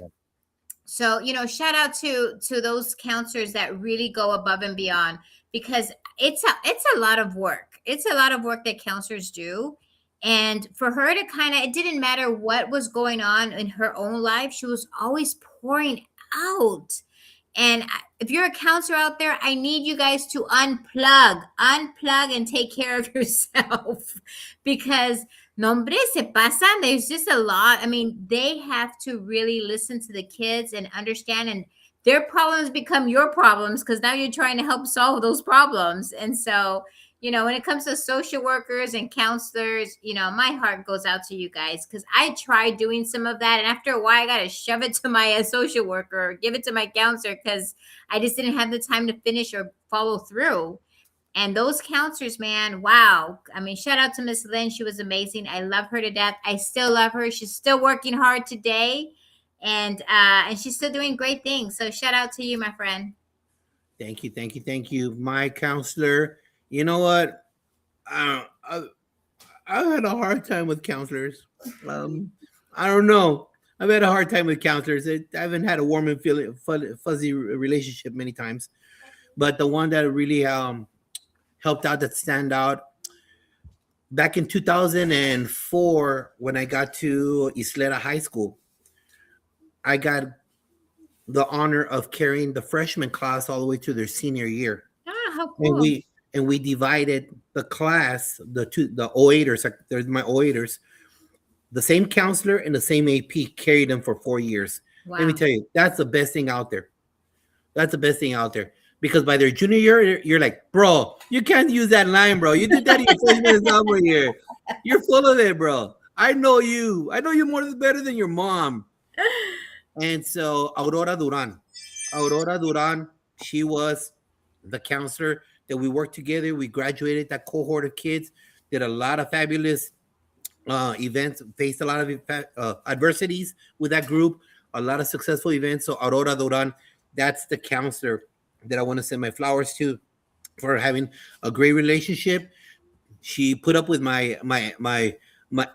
Speaker 2: So, shout out to those counselors that really go above and beyond because it's a lot of work. It's a lot of work that counselors do. And for her to kind of, it didn't matter what was going on in her own life, she was always pouring out. And if you're a counselor out there, I need you guys to unplug and take care of yourself because nombre se pasan. There's just a lot. I mean, they have to really listen to the kids and understand, and their problems become your problems because now you're trying to help solve those problems. And so, when it comes to social workers and counselors, my heart goes out to you guys because I tried doing some of that. And after a while, I got to shove it to my social worker or give it to my counselor because I just didn't have the time to finish or follow through. And those counselors, man, wow. I mean, shout out to Miss Lynn. She was amazing. I love her to death. I still love her. She's still working hard today. And she's still doing great things. So shout out to you, my friend.
Speaker 1: Thank you, thank you, thank you, my counselor. You know what? I I've had a hard time with counselors. I don't know. I've had a hard time with counselors. I haven't had a warm and fuzzy relationship many times, but the one that really helped out, that stand out, back in 2004 when I got to Isleta High School, I got the honor of carrying the freshman class all the way to their senior year,
Speaker 2: Ah, how
Speaker 1: and
Speaker 2: cool.
Speaker 1: we divided the class, the 08ers. There's my 08ers. The same counselor and the same AP carried them for 4 years. Let me
Speaker 2: Wow.
Speaker 1: tell you, that's the best thing out there. That's the best thing out there. Because by their junior year, you're like, bro, you can't use that line, bro. You did that in your freshman and sophomore year. You're full of it, bro. I know you. I know you better than your mom. And so Aurora Duran, she was the counselor that we worked together. We graduated that cohort of kids, did a lot of fabulous events, faced a lot of adversities with that group, a lot of successful events. So Aurora Duran, that's the counselor that I want to send my flowers to for having a great relationship. She put up with my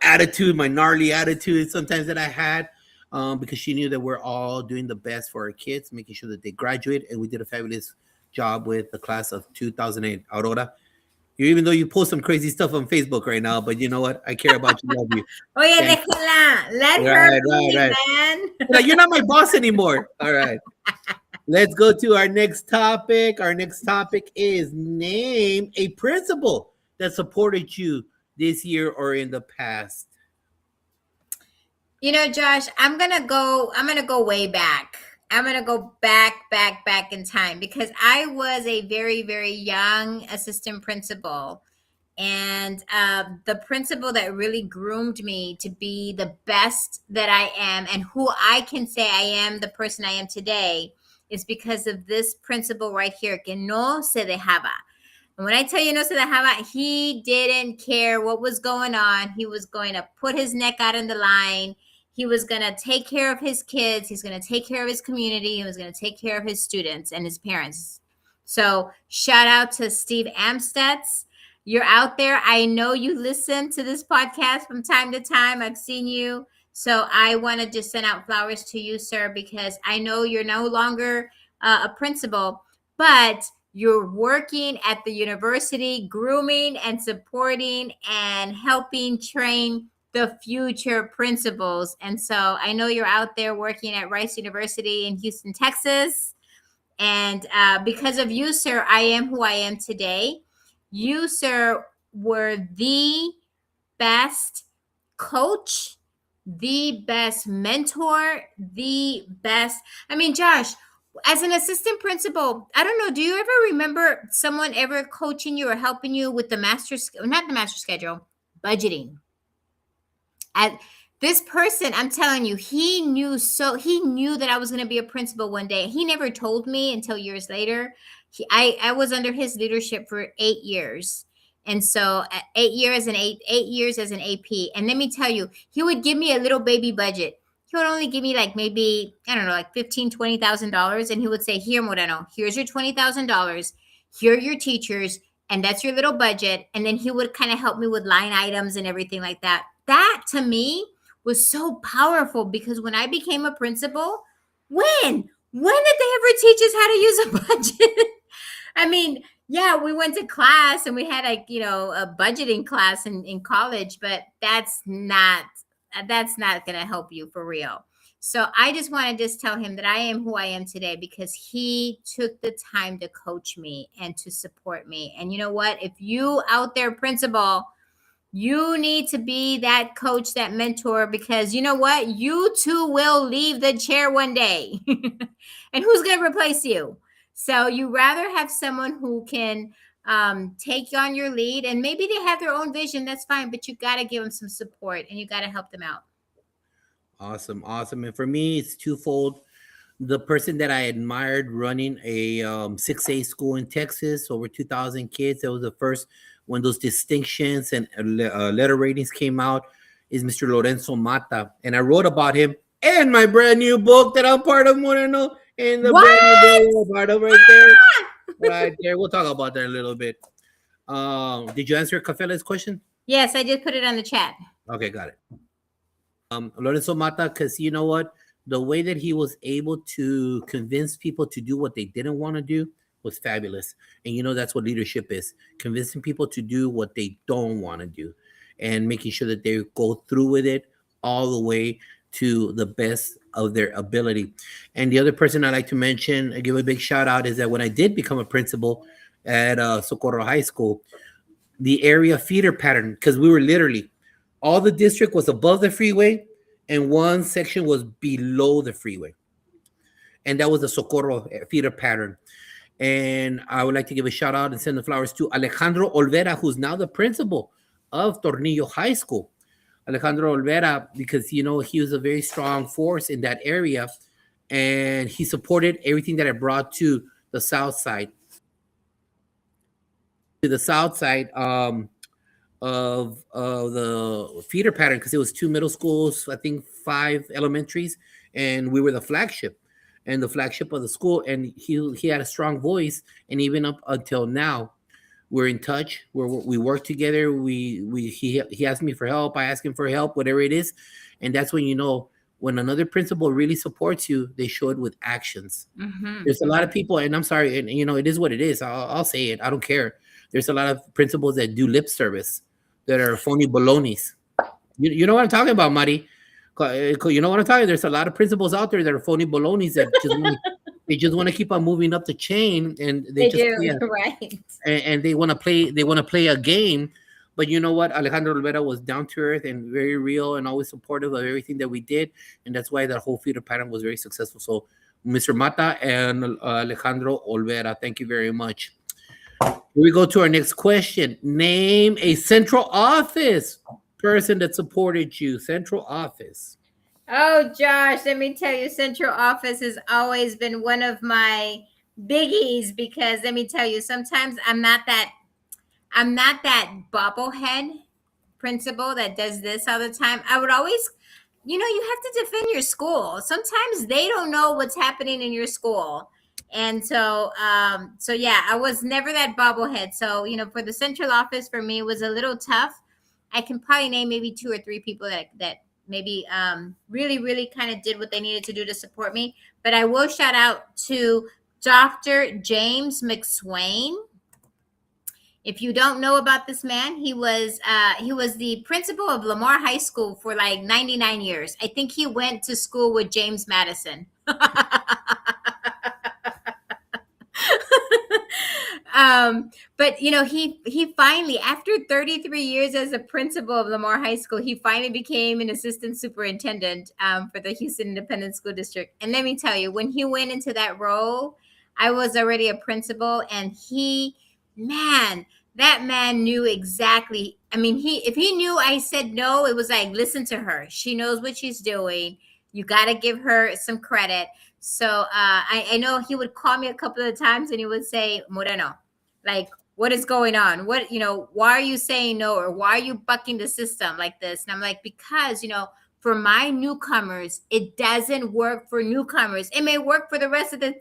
Speaker 1: attitude, my gnarly attitude sometimes that I had, because she knew that we're all doing the best for our kids, making sure that they graduate, and we did a fabulous job with the class of 2008. Aurora, Even though you post some crazy stuff on Facebook right now, but you know what? I care about you, love you.
Speaker 2: Oye,
Speaker 1: Thank
Speaker 2: déjala. Let
Speaker 1: you.
Speaker 2: her
Speaker 1: Right, right,
Speaker 2: be,
Speaker 1: right.
Speaker 2: man.
Speaker 1: Like, you're not my boss anymore. All right. Let's go to our next topic. Our next topic is name a principal that supported you this year or in the past.
Speaker 2: You know, Josh, I'm gonna go way back. I'm gonna go back in time because I was a very, very young assistant principal. And the principal that really groomed me to be the best that I am and who I can say I am, the person I am today, is because of this principal right here, que no se dejaba. And when I tell you no se dejaba, he didn't care what was going on. He was going to put his neck out in the line. He was going to take care of his kids. He's going to take care of his community. He was going to take care of his students and his parents. So shout out to Steve Amstutz. You're out there. I know you listen to this podcast from time to time. I've seen you. So I want to just send out flowers to you, sir, because I know you're no longer a principal, but you're working at the university, grooming and supporting and helping train the future principals. And so I know you're out there working at Rice University in Houston, Texas. And because of you, sir, I am who I am today. You, sir, were the best coach, the best mentor, the best. I mean, Josh, as an assistant principal, I don't know, do you ever remember someone ever coaching you or helping you with the not the master schedule, budgeting? At this person, I'm telling you, he knew that I was going to be a principal one day. He never told me until years later. I was under his leadership for 8 years. And so 8 years and 8 years as an AP. And let me tell you, he would give me a little baby budget. He would only give me like maybe, I don't know, like $15,000-$20,000. And he would say, here, Moreno, here's your $20,000. Here are your teachers. And that's your little budget. And then he would kind of help me with line items and everything like that. That to me was so powerful because when I became a principal, when did they ever teach us how to use a budget? I mean, yeah, we went to class and we had a budgeting class in college, but that's not going to help you for real. So I just want to just tell him that I am who I am today because he took the time to coach me and to support me. And you know what? If you out there, principal, you need to be that coach, that mentor, because you know what? You too will leave the chair one day. And who's going to replace you? So you rather have someone who can take on your lead, and maybe they have their own vision. That's fine, but you got to give them some support and you got to help them out.
Speaker 1: Awesome. And for me, it's twofold. The person that I admired running a 6A school in Texas, over 2,000 kids. That was the first when those distinctions and letter ratings came out, is Mr. Lorenzo Mata. And I wrote about him in my brand new book that I'm part of, Moreno. In the brand new book, part of right there. Right there. We'll talk about that a little bit. Did you answer Cafela's question?
Speaker 2: Yes, I just put it on the chat.
Speaker 1: Okay, got it. Lorenzo Mata, because you know what? The way that he was able to convince people to do what they didn't want to do was fabulous. And you know, that's what leadership is, convincing people to do what they don't want to do and making sure that they go through with it all the way to the best of their ability. And the other person I like to mention, I give a big shout out, is that when I did become a principal at Socorro High School, the area feeder pattern, because we were literally, all the district was above the freeway and one section was below the freeway. And that was the Socorro feeder pattern. And I would like to give a shout out and send the flowers to Alejandro Olvera, who's now the principal of Tornillo High School. Alejandro Olvera, because, you know, he was a very strong force in that area and he supported everything that I brought to the south side. To the south side of the feeder pattern, because it was 2 middle schools, I think 5 elementaries, and we were the flagship and the flagship of the school. And he had a strong voice, and even up until now, we're in touch. We work together. He asked me for help. I ask him for help, whatever it is, and that's when you know when another principal really supports you. They show it with actions. Mm-hmm. There's a lot of people, and I'm sorry, and you know it is what it is. I'll say it. I don't care. There's a lot of principals that do lip service that are phony balonies. You know what I'm talking about, Mari? You know what I'm talking. There's a lot of principals out there that are phony balonies that just want to keep on moving up the chain, and they
Speaker 2: They
Speaker 1: just
Speaker 2: do,
Speaker 1: play
Speaker 2: you're right.
Speaker 1: and they want to play a game. But you know what? Alejandro Rivera was down to earth and very real and always supportive of everything that we did, and that's why that whole feeder pattern was very successful. So, Mr. Mata and Alejandro Olvera, thank you very much. Here we go to our next question. Name a central office person that supported you. Central office.
Speaker 2: Oh, Josh, let me tell you, central office has always been one of my biggies because let me tell you, sometimes I'm not that bobblehead principal that does this all the time. I would always, you have to defend your school. Sometimes they don't know what's happening in your school. And so yeah, I was never that bobblehead. So, for the central office for me was a little tough. I can probably name maybe 2 or 3 people that maybe really, really kind of did what they needed to do to support me. But I will shout out to Dr. James McSwain. If you don't know about this man, he was the principal of Lamar High School for like 99 years. I think he went to school with James Madison. But he finally, after 33 years as a principal of Lamar High School, he finally became an assistant superintendent for the Houston Independent School District. And let me tell you, when he went into that role, I was already a principal, and that man knew exactly. I mean, if he knew I said no, it was like, listen to her. She knows what she's doing. You got to give her some credit. So I know he would call me a couple of times and he would say, Moreno, like, what is going on? Why are you saying no? Or why are you bucking the system like this? And I'm like, because, for my newcomers, it doesn't work for newcomers. It may work for the rest of the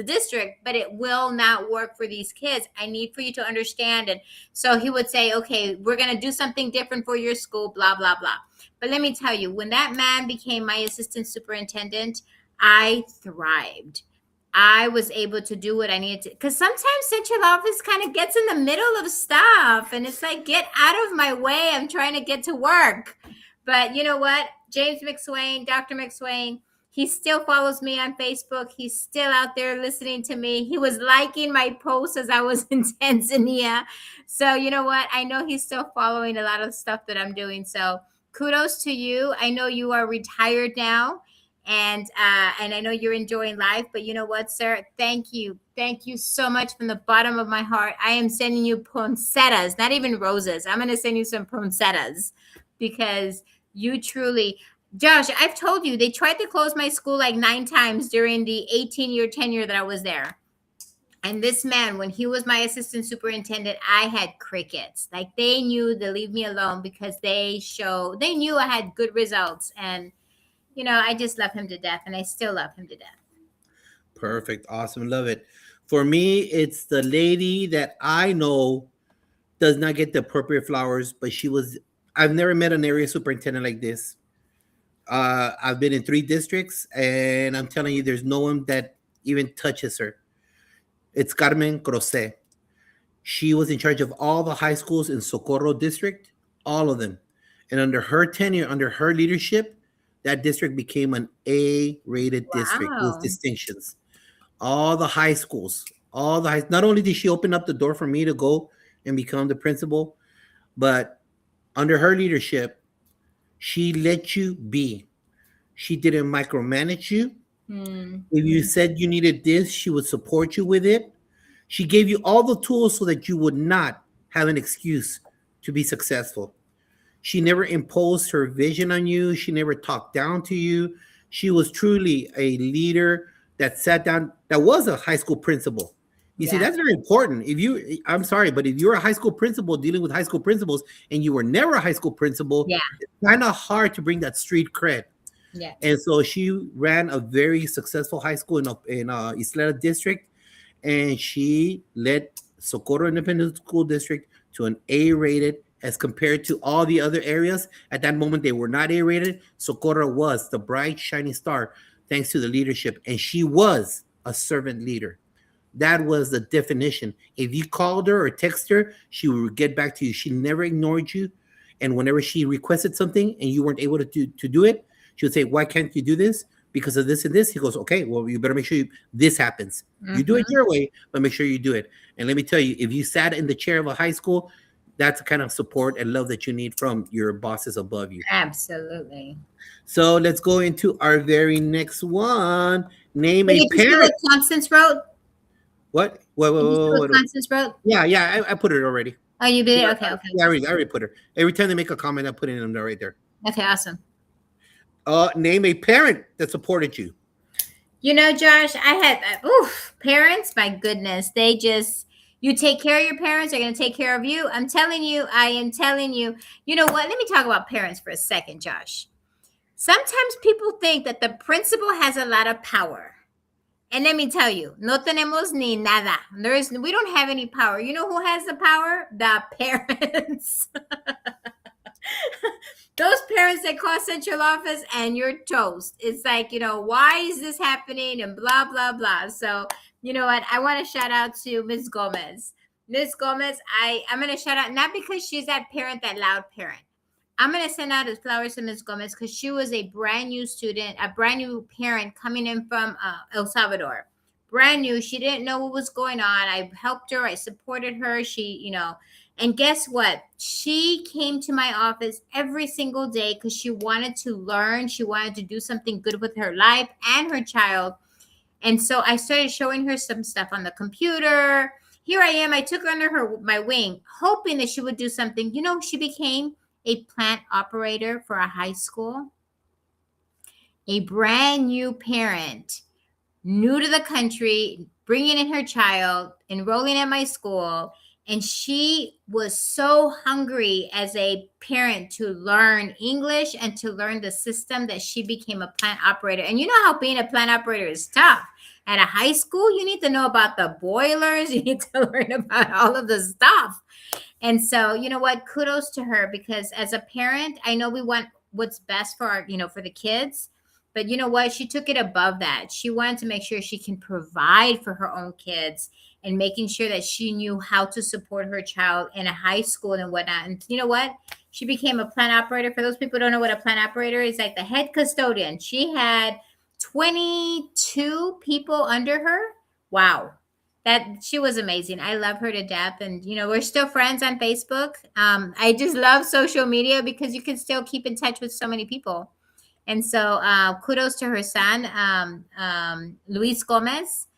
Speaker 2: district, but it will not work for these kids. I need for you to understand. And so he would say, okay, we're going to do something different for your school, blah, blah, blah. But let me tell you, when that man became my assistant superintendent, I thrived. I was able to do what I needed to, because sometimes central office kind of gets in the middle of stuff and it's like, get out of my way. I'm trying to get to work. But you know what? James McSwain, Dr. McSwain, he still follows me on Facebook. He's still out there listening to me. He was liking my posts as I was in Tanzania. So you know what? I know he's still following a lot of stuff that I'm doing. So kudos to you. I know you are retired now, and I know you're enjoying life. But you know what, sir? Thank you so much from the bottom of my heart. I am sending you poinsettias, not even roses. I'm going to send you some poinsettias because you truly. Josh, I've told you, they tried to close my school like 9 times during the 18-year tenure that I was there. And this man, when he was my assistant superintendent, I had crickets. Like, they knew to leave me alone because they knew I had good results. And, I just love him to death, and I still love him to death.
Speaker 1: Perfect. Awesome. Love it. For me, it's the lady that I know does not get the appropriate flowers, but I've never met an area superintendent like this. I've been in 3 districts, and I'm telling you, there's no one that even touches her. It's Carmen Crocé. She was in charge of all the high schools in Socorro district, all of them. And under her tenure, under her leadership, that district became an A-rated district with distinctions. All the high schools, not only did she open up the door for me to go and become the principal, but under her leadership, she let you be. She didn't micromanage you. If you said you needed this, she would support you with it. She gave you all the tools so that you would not have an excuse to be successful. She never imposed her vision on you. She never talked down to you. She was truly a leader that sat down, that was a high school principal. You see, that's very important. I'm sorry, but if you're a high school principal dealing with high school principals and you were never a high school principal, it's kind of hard to bring that street cred. Yeah. And so she ran a very successful high school in Isleta district, and she led Socorro Independent School District to an A-rated as compared to all the other areas. At that moment, they were not A-rated. Socorro was the bright, shining star thanks to the leadership, and she was a servant leader. That was the definition. If you called her or text her, she would get back to you. She never ignored you. And whenever she requested something and you weren't able to do it, she would say, "Why can't you do this? Because of this and this." He goes, "Okay, well, you better make sure this happens. You do it
Speaker 2: Mhm.
Speaker 1: your way, but make sure you do it." And let me tell you, if you sat in the chair of a high school, that's the kind of support and love that you need from your bosses above you.
Speaker 2: Absolutely.
Speaker 1: So let's go into our very next one. Name
Speaker 2: Hey,
Speaker 1: a
Speaker 2: did you see
Speaker 1: parent.
Speaker 2: what Constance wrote?
Speaker 1: What? What? What?
Speaker 2: Did you see
Speaker 1: What?
Speaker 2: what
Speaker 1: What, what?
Speaker 2: Constance wrote?
Speaker 1: Yeah, yeah. I put it already.
Speaker 2: Oh, you did?
Speaker 1: Yeah,
Speaker 2: Okay, okay.
Speaker 1: I already put her. Every time they make a comment, I put it in there right there.
Speaker 2: Okay, awesome.
Speaker 1: Name a parent that supported you.
Speaker 2: You know, Josh, I had parents, my goodness, they just you take care of your parents, they're gonna take care of you. I'm telling you, I am telling you. You know what? Let me talk about parents for a second, Josh. Sometimes people think that the principal has a lot of power. And let me tell you, no tenemos ni nada. We don't have any power. You know who has the power? The parents. Those parents that call central office and you're toast. It's like, why is this happening and blah, blah, blah. So, you know what? I want to shout out to Ms. Gomez. Ms. Gomez, I'm going to shout out, not because she's that parent, that loud parent. I'm going to send out his flowers to Ms. Gomez because she was a brand new student, a brand new parent coming in from El Salvador. Brand new. She didn't know what was going on. I helped her. I supported her. And guess what? She came to my office every single day because she wanted to learn. She wanted to do something good with her life and her child. And so I started showing her some stuff on the computer. Here I am. I took her under my wing, hoping that she would do something. She became a plant operator for a high school. A brand new parent, new to the country, bringing in her child, enrolling at my school. And she was so hungry as a parent to learn English and to learn the system that she became a plant operator. And you know how being a plant operator is tough. At a high school, you need to know about the boilers. You need to learn about all of the stuff. And so, you know what? Kudos to her, because as a parent, I know we want what's best for for the kids. But you know what? She took it above that. She wanted to make sure she can provide for her own kids and making sure that she knew how to support her child in a high school and whatnot. And you know what? She became a plant operator. For those people who don't know what a plant operator is, like the head custodian. She had 22 people under her. Wow. She was amazing. I love her to death. And, we're still friends on Facebook. I just love social media because you can still keep in touch with so many people. And so kudos to her son, Luis Gomez.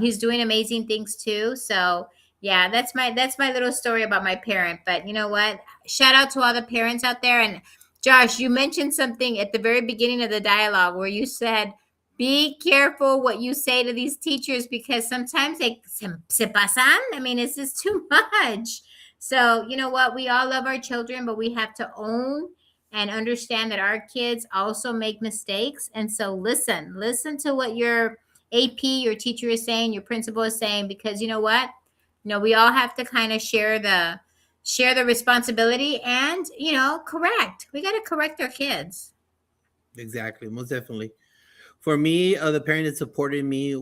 Speaker 2: He's doing amazing things too. So yeah, that's my little story about my parent. But you know what? Shout out to all the parents out there. And Josh, you mentioned something at the very beginning of the dialogue where you said, be careful what you say to these teachers because sometimes they se pasan. I mean, it's just too much. So you know what? We all love our children, but we have to own and understand that our kids also make mistakes. And so listen to what your AP, your teacher is saying, your principal is saying, because you know what? We all have to kind of share the responsibility and, correct. We got to correct our kids.
Speaker 1: Exactly, most definitely. For me, the parent that supported me,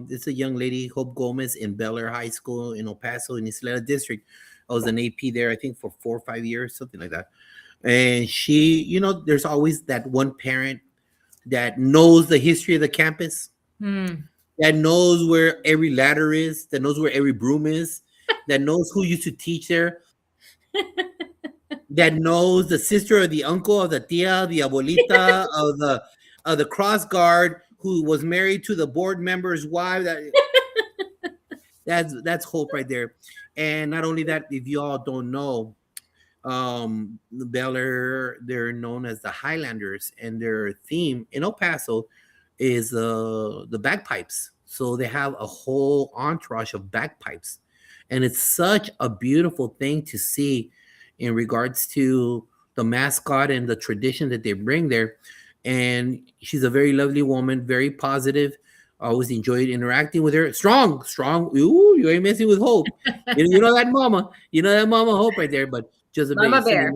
Speaker 1: it's a young lady, Hope Gomez, in Bel Air High School in El Paso, in Isleta District. I was an AP there, I think, for 4 or 5 years, something like that. And she, there's always that one parent that knows the history of the campus, that knows where every ladder is, that knows where every broom is, that knows who used to teach there, that knows the sister or the uncle or the tia, the abuelita of the cross guard who was married to the board member's wife. That's hope right there. And not only that, if you all don't know, Bel Air, they're known as the Highlanders, and their theme in El Paso is the bagpipes. So they have a whole entourage of bagpipes, and it's such a beautiful thing to see in regards to the mascot and the tradition that they bring there. And she's a very lovely woman, very positive. I always enjoyed interacting with her. Strong. Ooh, you ain't messing with Hope. You know that mama. You know that mama Hope right there. But just a
Speaker 2: Mama Bear.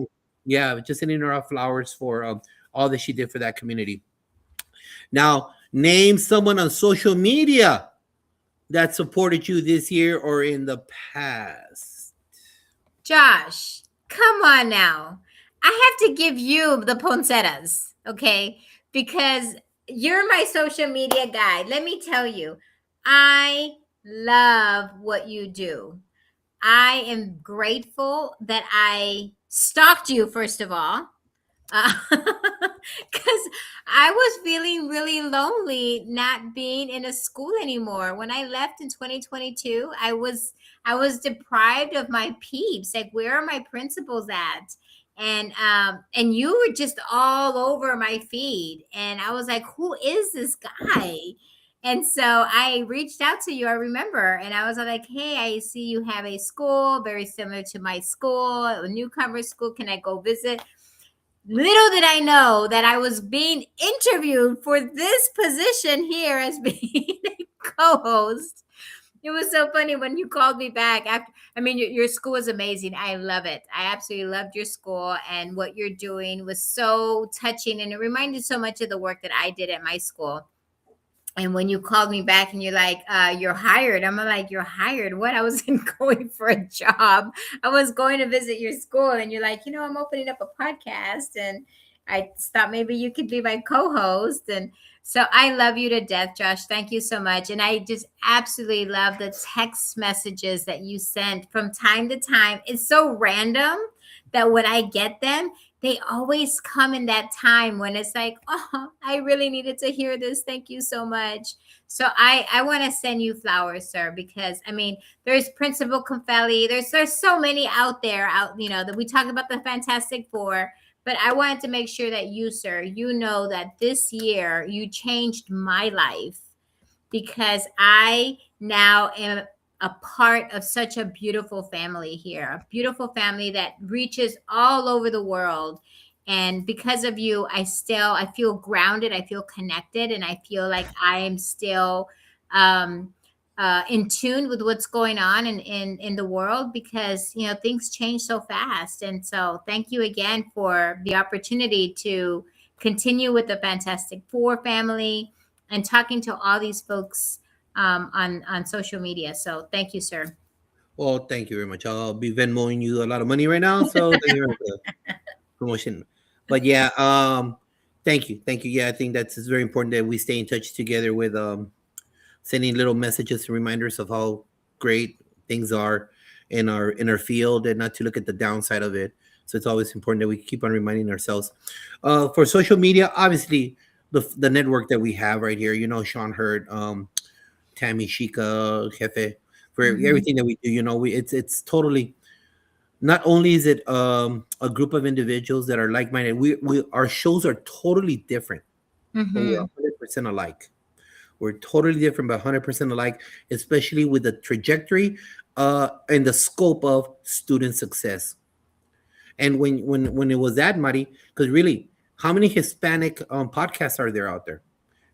Speaker 1: Just sending her off flowers for all that she did for that community. Now, name someone on social media that supported you this year or in the past?
Speaker 2: Josh, come on now. I have to give you the poinsettias, okay? Because you're my social media guy. Let me tell you, I love what you do. I am grateful that I stalked you, first of all, because I was feeling really lonely not being in a school anymore. When I left in 2022, I was deprived of my peeps. Like, where are my principals at? And you were just all over my feed, and I was like, who is this guy? And so I reached out to you, I remember, and I was like, hey, I see you have a school very similar to my school, a newcomer school. Can I go visit? Little did I know that I was being interviewed for this position here as being a co-host. It was so funny when you called me back after. I mean, your school is amazing. I love it. I absolutely loved your school, and what you're doing was so touching, and it reminded so much of the work that I did at my school. And when you called me back and you're like, you're hired, I'm like, you're hired? What? I wasn't going for a job. I was going to visit your school. And you're like, I'm opening up a podcast. And I thought maybe you could be my co host. And so I love you to death, Josh. Thank you so much. And I just absolutely love the text messages that you sent from time to time. It's so random that when I get them, they always come in that time when it's like, oh, I really needed to hear this. Thank you so much. So I want to send you flowers, sir, because I mean, there's Principal Confelli. There's so many out there, that we talk about the Fantastic Four. But I wanted to make sure that you, sir, you know that this year you changed my life, because I now am a part of such a beautiful family here, a beautiful family that reaches all over the world. And because of you, I feel grounded, I feel connected, and I feel like I am still um, in tune with what's going on in the world, because things change so fast. And so thank you again for the opportunity to continue with the Fantastic Four family and talking to all these folks on social media. So thank you, sir.
Speaker 1: Well, thank you very much. I'll be Venmoing you a lot of money right now, so thank you very much for the promotion. But yeah, thank you. Yeah, I think that's it's very important that we stay in touch together with sending little messages and reminders of how great things are in our field, and not to look at the downside of it. So it's always important that we keep on reminding ourselves. For social media, obviously the network that we have right here, Sean Hurt, Tammy Shika, Jefe, for
Speaker 2: Mhm.
Speaker 1: everything that we do, it's totally, not only is it a group of individuals that are like-minded, we our shows are totally different, but we're
Speaker 2: Mhm.
Speaker 1: 100% alike. We're totally different, but 100% alike, especially with the trajectory and the scope of student success. And when it was that, Mari, because really, how many Hispanic podcasts are there out there?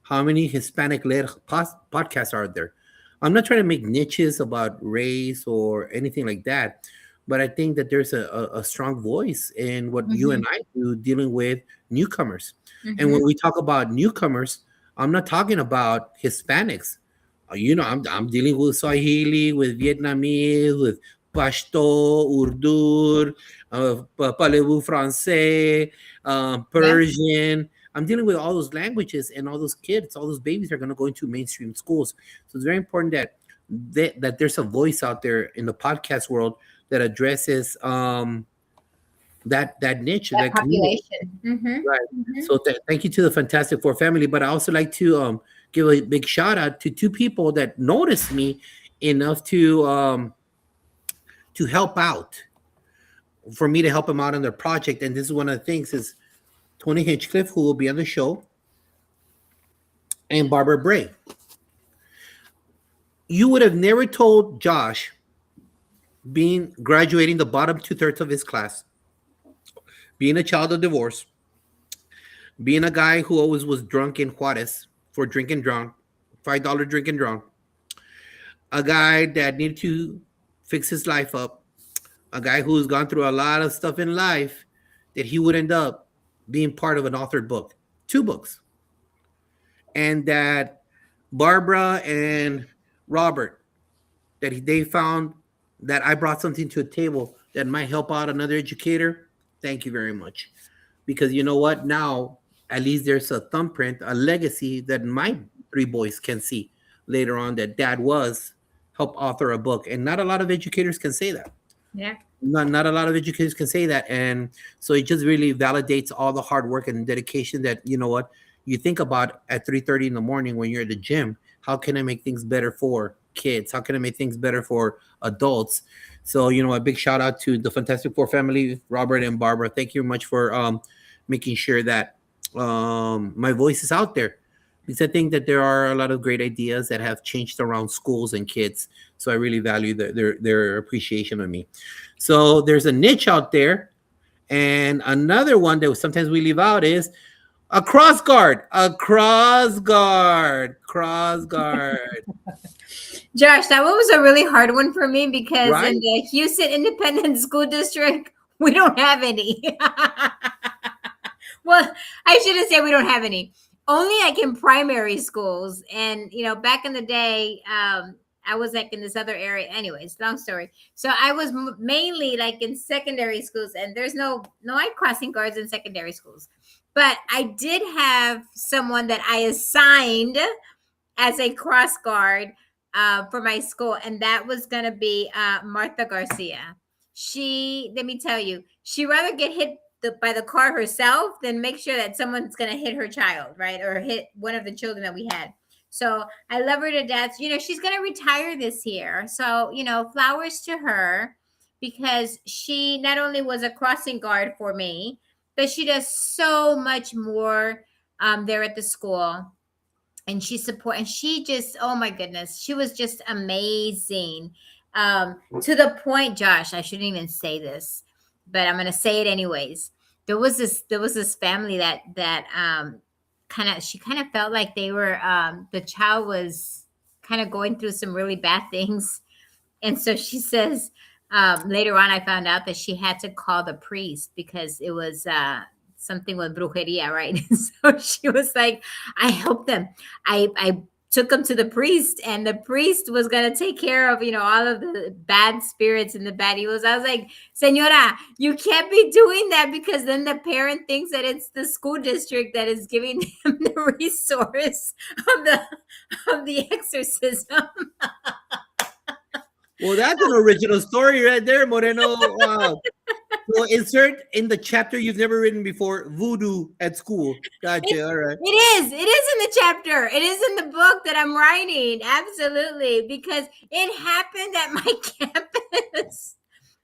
Speaker 1: How many Hispanic led podcasts are there? I'm not trying to make niches about race or anything like that, but I think that there's a strong voice in what you
Speaker 2: Mhm.
Speaker 1: and I do dealing with newcomers. And when
Speaker 2: Mhm.
Speaker 1: we talk about newcomers, I'm not talking about Hispanics. I'm dealing with Swahili, with Vietnamese, with Pashto, Urdu, Parlez-vous Français,
Speaker 2: Yep.
Speaker 1: Persian. I'm dealing with all those languages, and all those kids, all those babies are going to go into mainstream schools. So it's very important that there's a voice out there in the podcast world that addresses that niche,
Speaker 2: That
Speaker 1: that community.
Speaker 2: population. Mhm.
Speaker 1: Right.
Speaker 2: Mhm.
Speaker 1: So thank you to the Fantastic Four family, but I also like to give a big shout out to two people that noticed me enough to help out, for me to help them out on their project. And this is one of the things is Tony Hinchcliffe, who will be on the show, and Barbara Bray. You would have never told Josh, being graduating the bottom two-thirds of his class, being a child of divorce, being a guy who always was drunk in Juarez for drinking drunk, $5 drinking drunk, a guy that needed to fix his life up, a guy who's gone through a lot of stuff in life, that he would end up being part of an authored book, two books, and that Barbara and Robert, that they found that I brought something to a table that might help out another educator, thank you very much. Because you know what? Now, at least there's a thumbprint, a legacy that my three boys can see later on that dad was help author a book. And not a lot of educators can say that.
Speaker 2: Yeah.
Speaker 1: Not a lot of educators can say that. And so it just really validates all the hard work and dedication that, you know what, you think about at 3:30 in the morning when you're at the gym. How can I make things better for kids? How can I make things better for adults? So, you know, a big shout out to the Fantastic Four family, Robert and Barbara. Thank you much for making sure that my voice is out there, because I think that there are a lot of great ideas that have changed around schools and kids. So I really value their appreciation of me. So there's a niche out there. And another one that sometimes we leave out is a cross guard.
Speaker 2: Josh, that one was a really hard one for me because
Speaker 1: Right?
Speaker 2: in the Houston Independent School District, we don't have any. Well, I shouldn't say we don't have any. Only like in primary schools. And, you know, back in the day, I was like in this other area. Anyways, long story. So I was mainly like in secondary schools, and there's no eye crossing guards in secondary schools. But I did have someone that I assigned as a cross guard for my school, and that was going to be Martha Garcia. Let me tell you, she rather get hit by the car herself than make sure that someone's going to hit her child, right? Or hit one of the children that we had. So I love her to death. You know, she's going to retire this year. So, you know, flowers to her, because she not only was a crossing guard for me, but she does so much more there at the school. And she just, oh my goodness, she was just amazing. To the point, Josh, I shouldn't even say this, but I'm going to say it anyways. There was this family that she kind of felt like they were, the child was kind of going through some really bad things. And so she says, later on, I found out that she had to call the priest because it was, something with brujeria, right? So she was like, I helped them. I took them to the priest, and the priest was going to take care of, you know, all of the bad spirits and the bad evils. I was like, Senora, you can't be doing that, because then the parent thinks that it's the school district that is giving them the resource of the exorcism.
Speaker 1: Well, that's an original story right there, Moreno. Wow. So insert in the chapter you've never written before, voodoo at school. Gotcha. All right.
Speaker 2: It is in the chapter. It is in the book that I'm writing. Absolutely. Because it happened at my campus.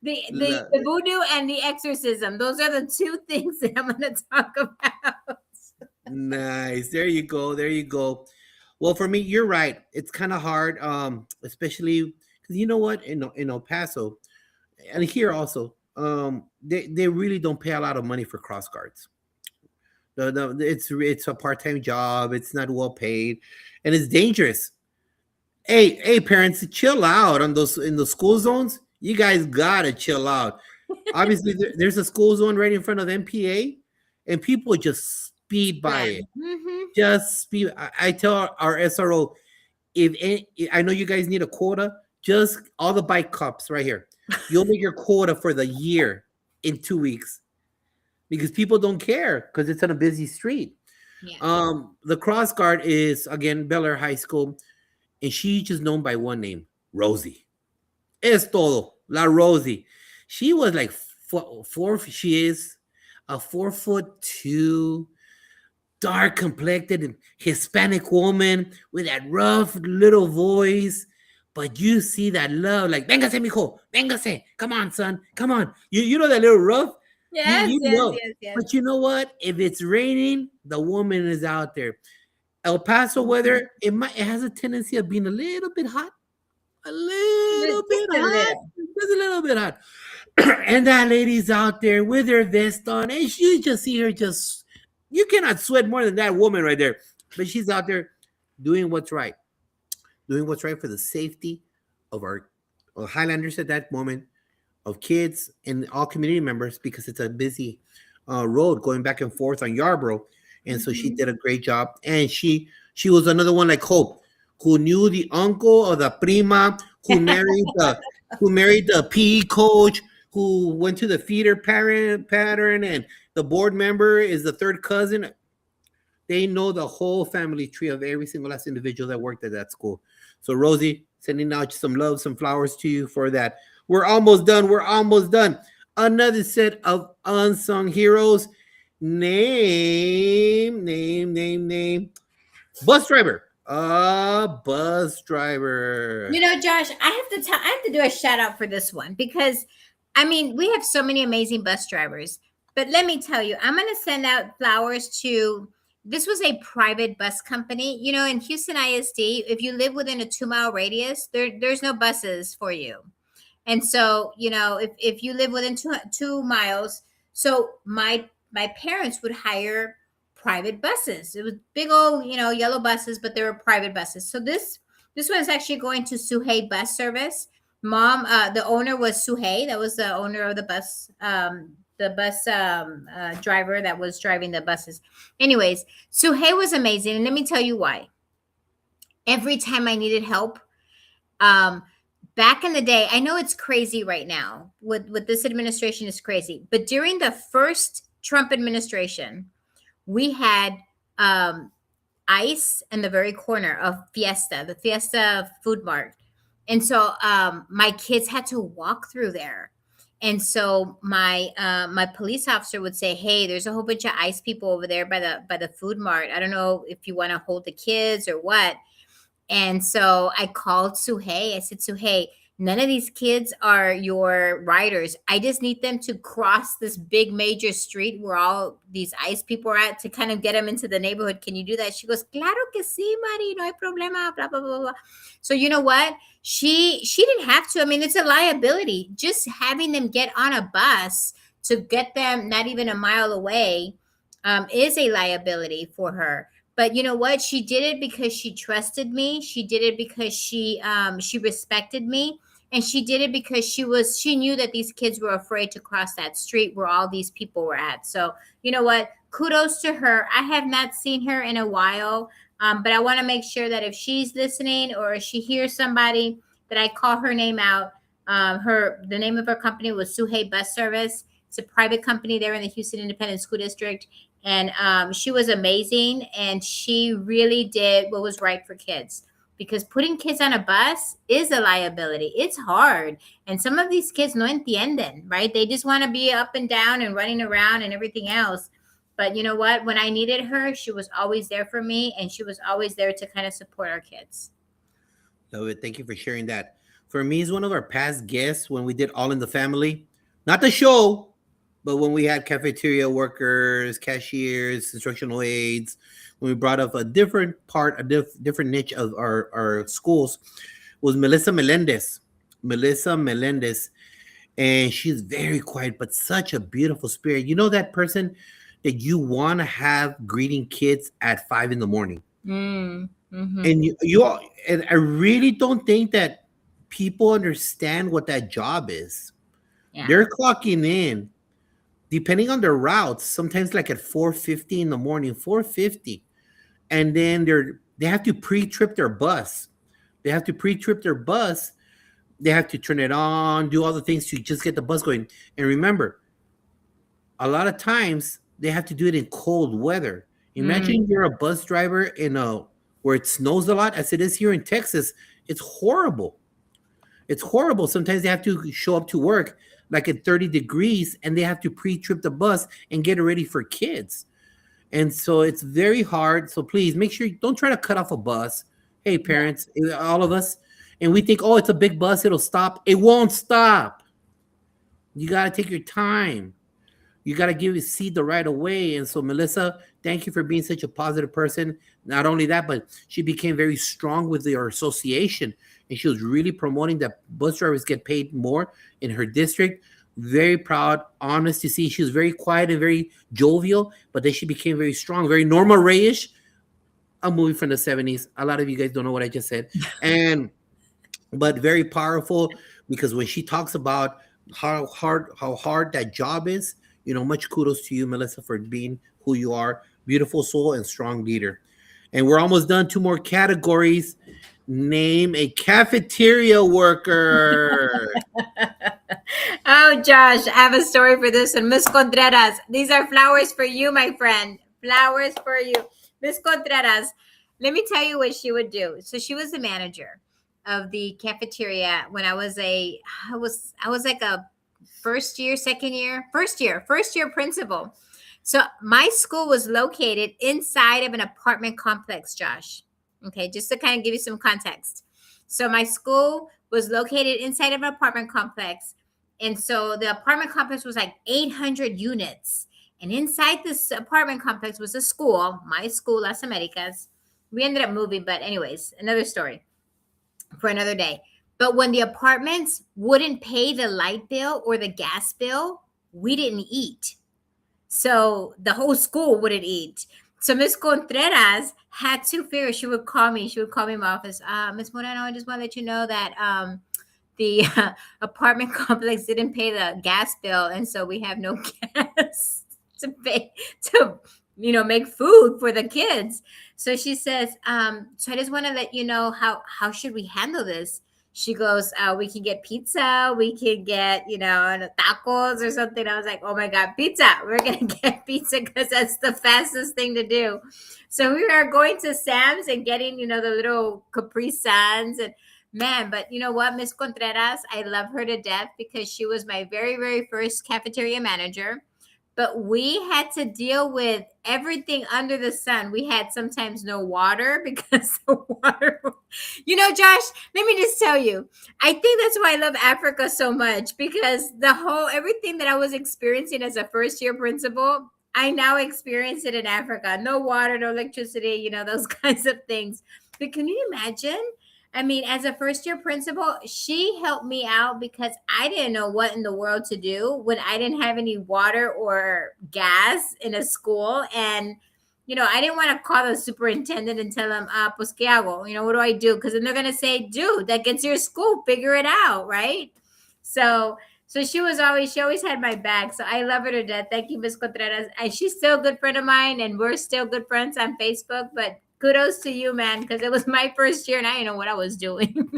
Speaker 2: The voodoo and the exorcism. Those are the two things that I'm going to talk about.
Speaker 1: Nice. There you go. There you go. Well, for me, you're right. It's kind of hard, especially because you know what, in El Paso, and here also, they really don't pay a lot of money for cross guards. It's a part-time job. It's not well paid, and it's dangerous. Hey, parents, chill out on those in the school zones. You guys gotta chill out. Obviously, there's a school zone right in front of MPA, and people just speed by it.
Speaker 2: Mm-hmm.
Speaker 1: Just speed. I tell our SRO, I know you guys need a quota, just all the bike cops right here. You'll make your quota for the year in 2 weeks, because people don't care because it's on a busy street.
Speaker 2: Yeah.
Speaker 1: The cross guard is again Bel Air High School, and she's just known by one name, Rosie. Es todo, la Rosie. She was like four. She is a 4'2", dark complected and Hispanic woman with that rough little voice. But you see that love, like, véngase, mijo, véngase. Come on, son. Come on. You know that little rough?
Speaker 2: Yes,
Speaker 1: Yes. But you know what? If it's raining, the woman is out there. El Paso weather, it has a tendency of being a little bit hot. A little bit hot. Just a little bit hot. And that lady's out there with her vest on, and you just see her you cannot sweat more than that woman right there. But she's out there doing what's right. Doing what's right for the safety of our Highlanders at that moment, of kids and all community members, because it's a busy road going back and forth on Yarborough. And so she did a great job. And she was another one like Hope, who knew the uncle or the prima, who married the PE coach, who went to the feeder parent pattern, and the board member is the third cousin. They know the whole family tree of every single last individual that worked at that school. So Rosie, sending out some love, some flowers to you for that. We're almost done. We're almost done. Another set of unsung heroes. Name. Bus driver. Bus driver.
Speaker 2: You know, Josh, I have to do a shout out for this one because I mean, we have so many amazing bus drivers. But let me tell you, I'm going to send out flowers to this was a private bus company. You know, in Houston ISD, if you live within a 2 mile radius, there's no buses for you. And so, you know, if you live within 2 miles, so my parents would hire private buses. It was big old, you know, yellow buses, but they were private buses. So this one is actually going to Suhei Bus Service. Mom, the owner was Suhei. That was the owner of the bus driver that was driving the buses. Anyways, Suhei was amazing, and let me tell you why. Every time I needed help, um, back in the day, I know it's crazy right now. With this administration is crazy, but during the first Trump administration, we had ice in the very corner of Fiesta, the Fiesta Food Mart. And so my kids had to walk through there. And so my police officer would say, "Hey, there's a whole bunch of ice people over there by the food mart. I don't know if you want to hold the kids or what." And so I called Suhei. I said, "Suhei, none of these kids are your riders. I just need them to cross this big major street where all these ICE people are at to kind of get them into the neighborhood. Can you do that?" She goes, "Claro que sí, Mari, no hay problema, blah, blah, blah, blah." So you know what? She didn't have to. I mean, it's a liability. Just having them get on a bus to get them not even a mile away is a liability for her. But you know what? She did it because she trusted me. She did it because she respected me, and she did it because she knew that these kids were afraid to cross that street where all these people were at. So you know what? Kudos to her. I have not seen her in a while, but I want to make sure that if she's listening or if she hears somebody, that I call her name out. The name of her company was Suhei Bus Service. It's a private company there in the Houston Independent School District. And she was amazing, and she really did what was right for kids, because putting kids on a bus is a liability. It's hard, and some of these kids no entienden, right? They just want to be up and down and running around and everything else. But you know what? When I needed her, she was always there for me, and she was always there to kind of support our kids.
Speaker 1: Love it. Thank you for sharing that. For me, he's one of our past guests when we did All in the Family. Not the show, but when we had cafeteria workers, cashiers, instructional aides, when we brought up a different part, different niche of our schools, was Melissa Melendez. Melissa Melendez. And she's very quiet, but such a beautiful spirit. You know that person that you want to have greeting kids at 5 in the morning. And and I really don't think that people understand what that job is.
Speaker 2: Yeah.
Speaker 1: They're clocking in, depending on their routes, sometimes like at 4:50 in the morning, 4:50. And then they have to pre-trip their bus. They have to pre-trip their bus. They have to turn it on, do all the things to just get the bus going. And remember, a lot of times they have to do it in cold weather. Imagine you're a bus driver where it snows a lot, as it is here in Texas. It's horrible. It's horrible. Sometimes they have to show up to work like at 30 degrees, and they have to pre-trip the bus and get it ready for kids. And so it's very hard. So please make sure you don't try to cut off a bus. Hey, parents, all of us. And we think, oh, it's a big bus, it'll stop. It won't stop. You got to take your time. You got to give a seat the right away. And so, Melissa, thank you for being such a positive person. Not only that, but she became very strong with our association. And she was really promoting that bus drivers get paid more in her district. Very proud, honest to see. She was very quiet and very jovial, but then she became very strong, very Norma Ray-ish. A movie from the 70s. A lot of you guys don't know what I just said. But very powerful, because when she talks about how hard that job is, much kudos to you, Melissa, for being who you are. Beautiful soul and strong leader. And we're almost done. Two more categories. Name a cafeteria worker.
Speaker 2: Oh, Josh, I have a story for this one. Miss Contreras, these are flowers for you, my friend. Flowers for you. Miss Contreras, let me tell you what she would do. So she was the manager of the cafeteria when I was like a first year principal. So my school was located inside of an apartment complex, Josh. Okay, just to kind of give you some context. So my school was located inside of an apartment complex. And so the apartment complex was like 800 units. And inside this apartment complex was a school, my school, Las Americas. We ended up moving, but anyways, another story for another day. But when the apartments wouldn't pay the light bill or the gas bill, we didn't eat. So the whole school wouldn't eat. So Miss Contreras had to figure. She would call me. She would call me in my office. Miss Moreno, I just want to let you know that the apartment complex didn't pay the gas bill, and so we have no gas to pay to make food for the kids. So she says, so I just want to let you know how should we handle this. She goes, we can get pizza, we can get tacos or something. I was like, oh my god, pizza! We're gonna get pizza because that's the fastest thing to do. So we are going to Sam's and getting the little Capri Suns and man, but you know what, Miss Contreras, I love her to death because she was my very, very first cafeteria manager. But we had to deal with everything under the sun. We had sometimes no water because the water, Josh, let me just tell you, I think that's why I love Africa so much because everything that I was experiencing as a first year principal, I now experience it in Africa. No water, no electricity, those kinds of things. But can you imagine? I mean, as a first year principal, she helped me out because I didn't know what in the world to do when I didn't have any water or gas in a school. And, I didn't want to call the superintendent and tell him, pues, ¿qué hago? What do I do? Because then they're going to say, dude, that gets your school, figure it out, right? So she always had my back. So I love her to death. Thank you, Miss Contreras. And she's still a good friend of mine, and we're still good friends on Facebook. But kudos to you, man, because it was my first year and I didn't know what I was doing.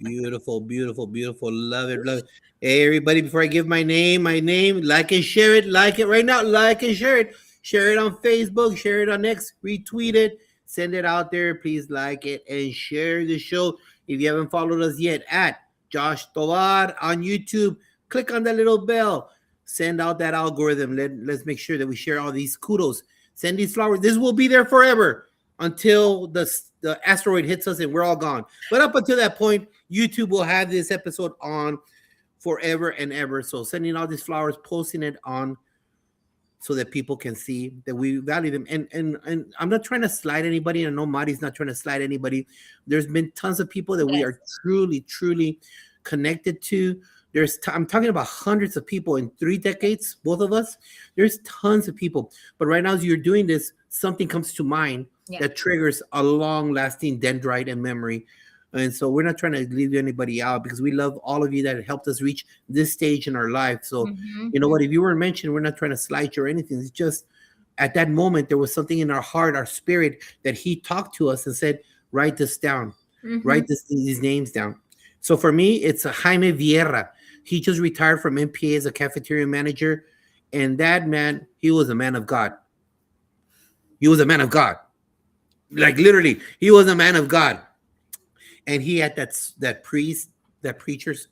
Speaker 1: Beautiful, beautiful, beautiful. Love it, love it. Hey, everybody, before I give my name, like and share it. Like it right now. Like and share it. Share it on Facebook. Share it on X. Retweet it. Send it out there. Please like it and share the show. If you haven't followed us yet, at Josh Tovar on YouTube, click on that little bell. Send out that algorithm. Let's make sure that we share all these kudos. Send these flowers. This will be there forever until the asteroid hits us and we're all gone. But up until that point, YouTube will have this episode on forever and ever. So sending all these flowers, posting it on so that people can see that we value them. And I'm not trying to slide anybody. I know Mari's not trying to slide anybody. There's been tons of people that we are truly, truly connected to. I'm talking about hundreds of people in 3 decades, both of us. There's tons of people. But right now, as you're doing this, something comes to mind that triggers a long-lasting dendrite and memory. And so we're not trying to leave anybody out because we love all of you that helped us reach this stage in our life. So, you know what? If you were mentioned, we're not trying to slight you or anything. It's just at that moment, there was something in our heart, our spirit, that he talked to us and said, write this down. Write these names down. So for me, it's Jaime Vieira. He just retired from MPA as a cafeteria manager. And that man, he was a man of God. He was a man of God. Like literally, he was a man of God. And he had that preachers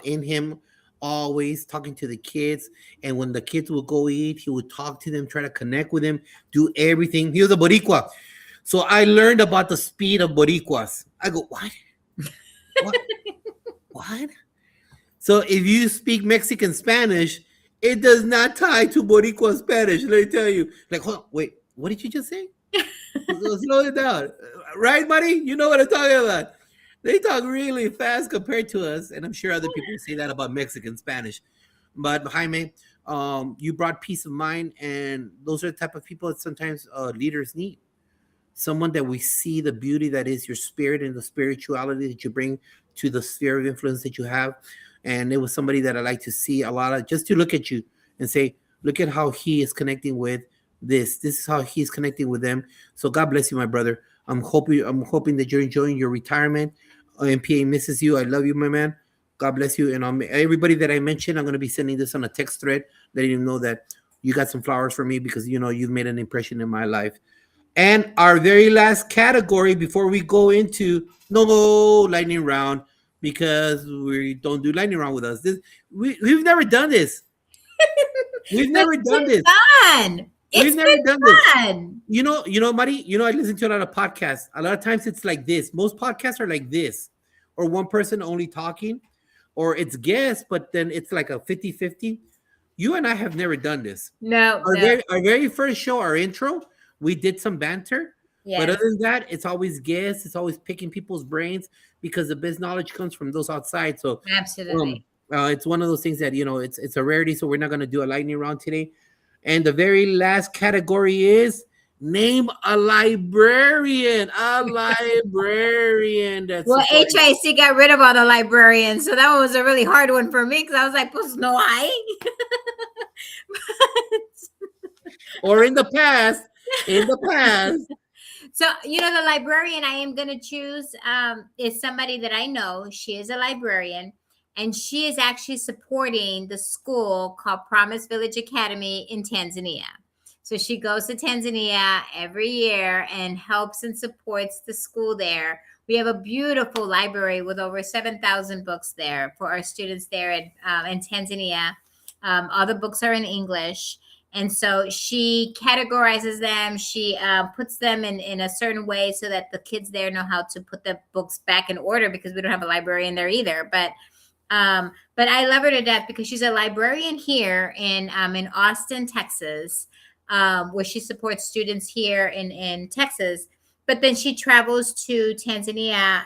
Speaker 1: in him, always talking to the kids. And when the kids would go eat, he would talk to them, try to connect with them, do everything. He was a Boricua. So I learned about the speed of Boricuas. I go, what? What? So if you speak Mexican Spanish, it does not tie to Boricua Spanish. Let me tell you. Like, wait, what did you just say? Slow it down. Right, buddy? You know what I'm talking about. They talk really fast compared to us, and I'm sure other people say that about Mexican Spanish. But Jaime, you brought peace of mind, and those are the type of people that sometimes leaders need. Someone that we see the beauty that is your spirit and the spirituality that you bring to the sphere of influence that you have. And it was somebody that I like to see a lot of, just to look at you and say, look at how he is connecting with This is how he's connecting with them. So God bless you, my brother. I'm hoping that you're enjoying your retirement. MPA misses you. I love you, my man. God bless you. And everybody that I mentioned, I'm going to be sending this on a text thread, letting them know that you got some flowers for me because you've made an impression in my life. And our very last category before we go into no lightning round, because we don't do lightning round with us. We've never done this. We've
Speaker 2: But
Speaker 1: never
Speaker 2: it's
Speaker 1: done
Speaker 2: been
Speaker 1: this.
Speaker 2: fun.
Speaker 1: We've
Speaker 2: It's
Speaker 1: never
Speaker 2: been
Speaker 1: done this.
Speaker 2: fun.
Speaker 1: Mari, I listen to a lot of podcasts. A lot of times it's like this. Most podcasts are like this, or one person only talking, or it's guests, but then it's like a 50-50. You and I have never done this.
Speaker 2: No,
Speaker 1: Our
Speaker 2: no.
Speaker 1: very first show, our intro, we did some banter. But
Speaker 2: Yes,
Speaker 1: other than that, it's always guests. It's always picking people's brains because the best knowledge comes from those outside. So um,
Speaker 2: absolutely.
Speaker 1: it's one of those things that it's a rarity. So we're not going to do a lightning round today. And the very last category is name a librarian. A librarian that's
Speaker 2: Well,
Speaker 1: supporting.
Speaker 2: HIC got rid of all the librarians, so that one was a really hard one for me because I was like, "Pues no hay."
Speaker 1: Or in the past,
Speaker 2: So, the librarian I am going to choose is somebody that I know. She is a librarian, and she is actually supporting the school called Promise Village Academy in Tanzania. So she goes to Tanzania every year and helps and supports the school there. We have a beautiful library with over 7,000 books there for our students there in Tanzania. All the books are in English. And so she categorizes them. She puts them in a certain way so that the kids there know how to put the books back in order because we don't have a librarian there either. But I love her to death because she's a librarian here in Austin, Texas, where she supports students here in Texas. But then she travels to Tanzania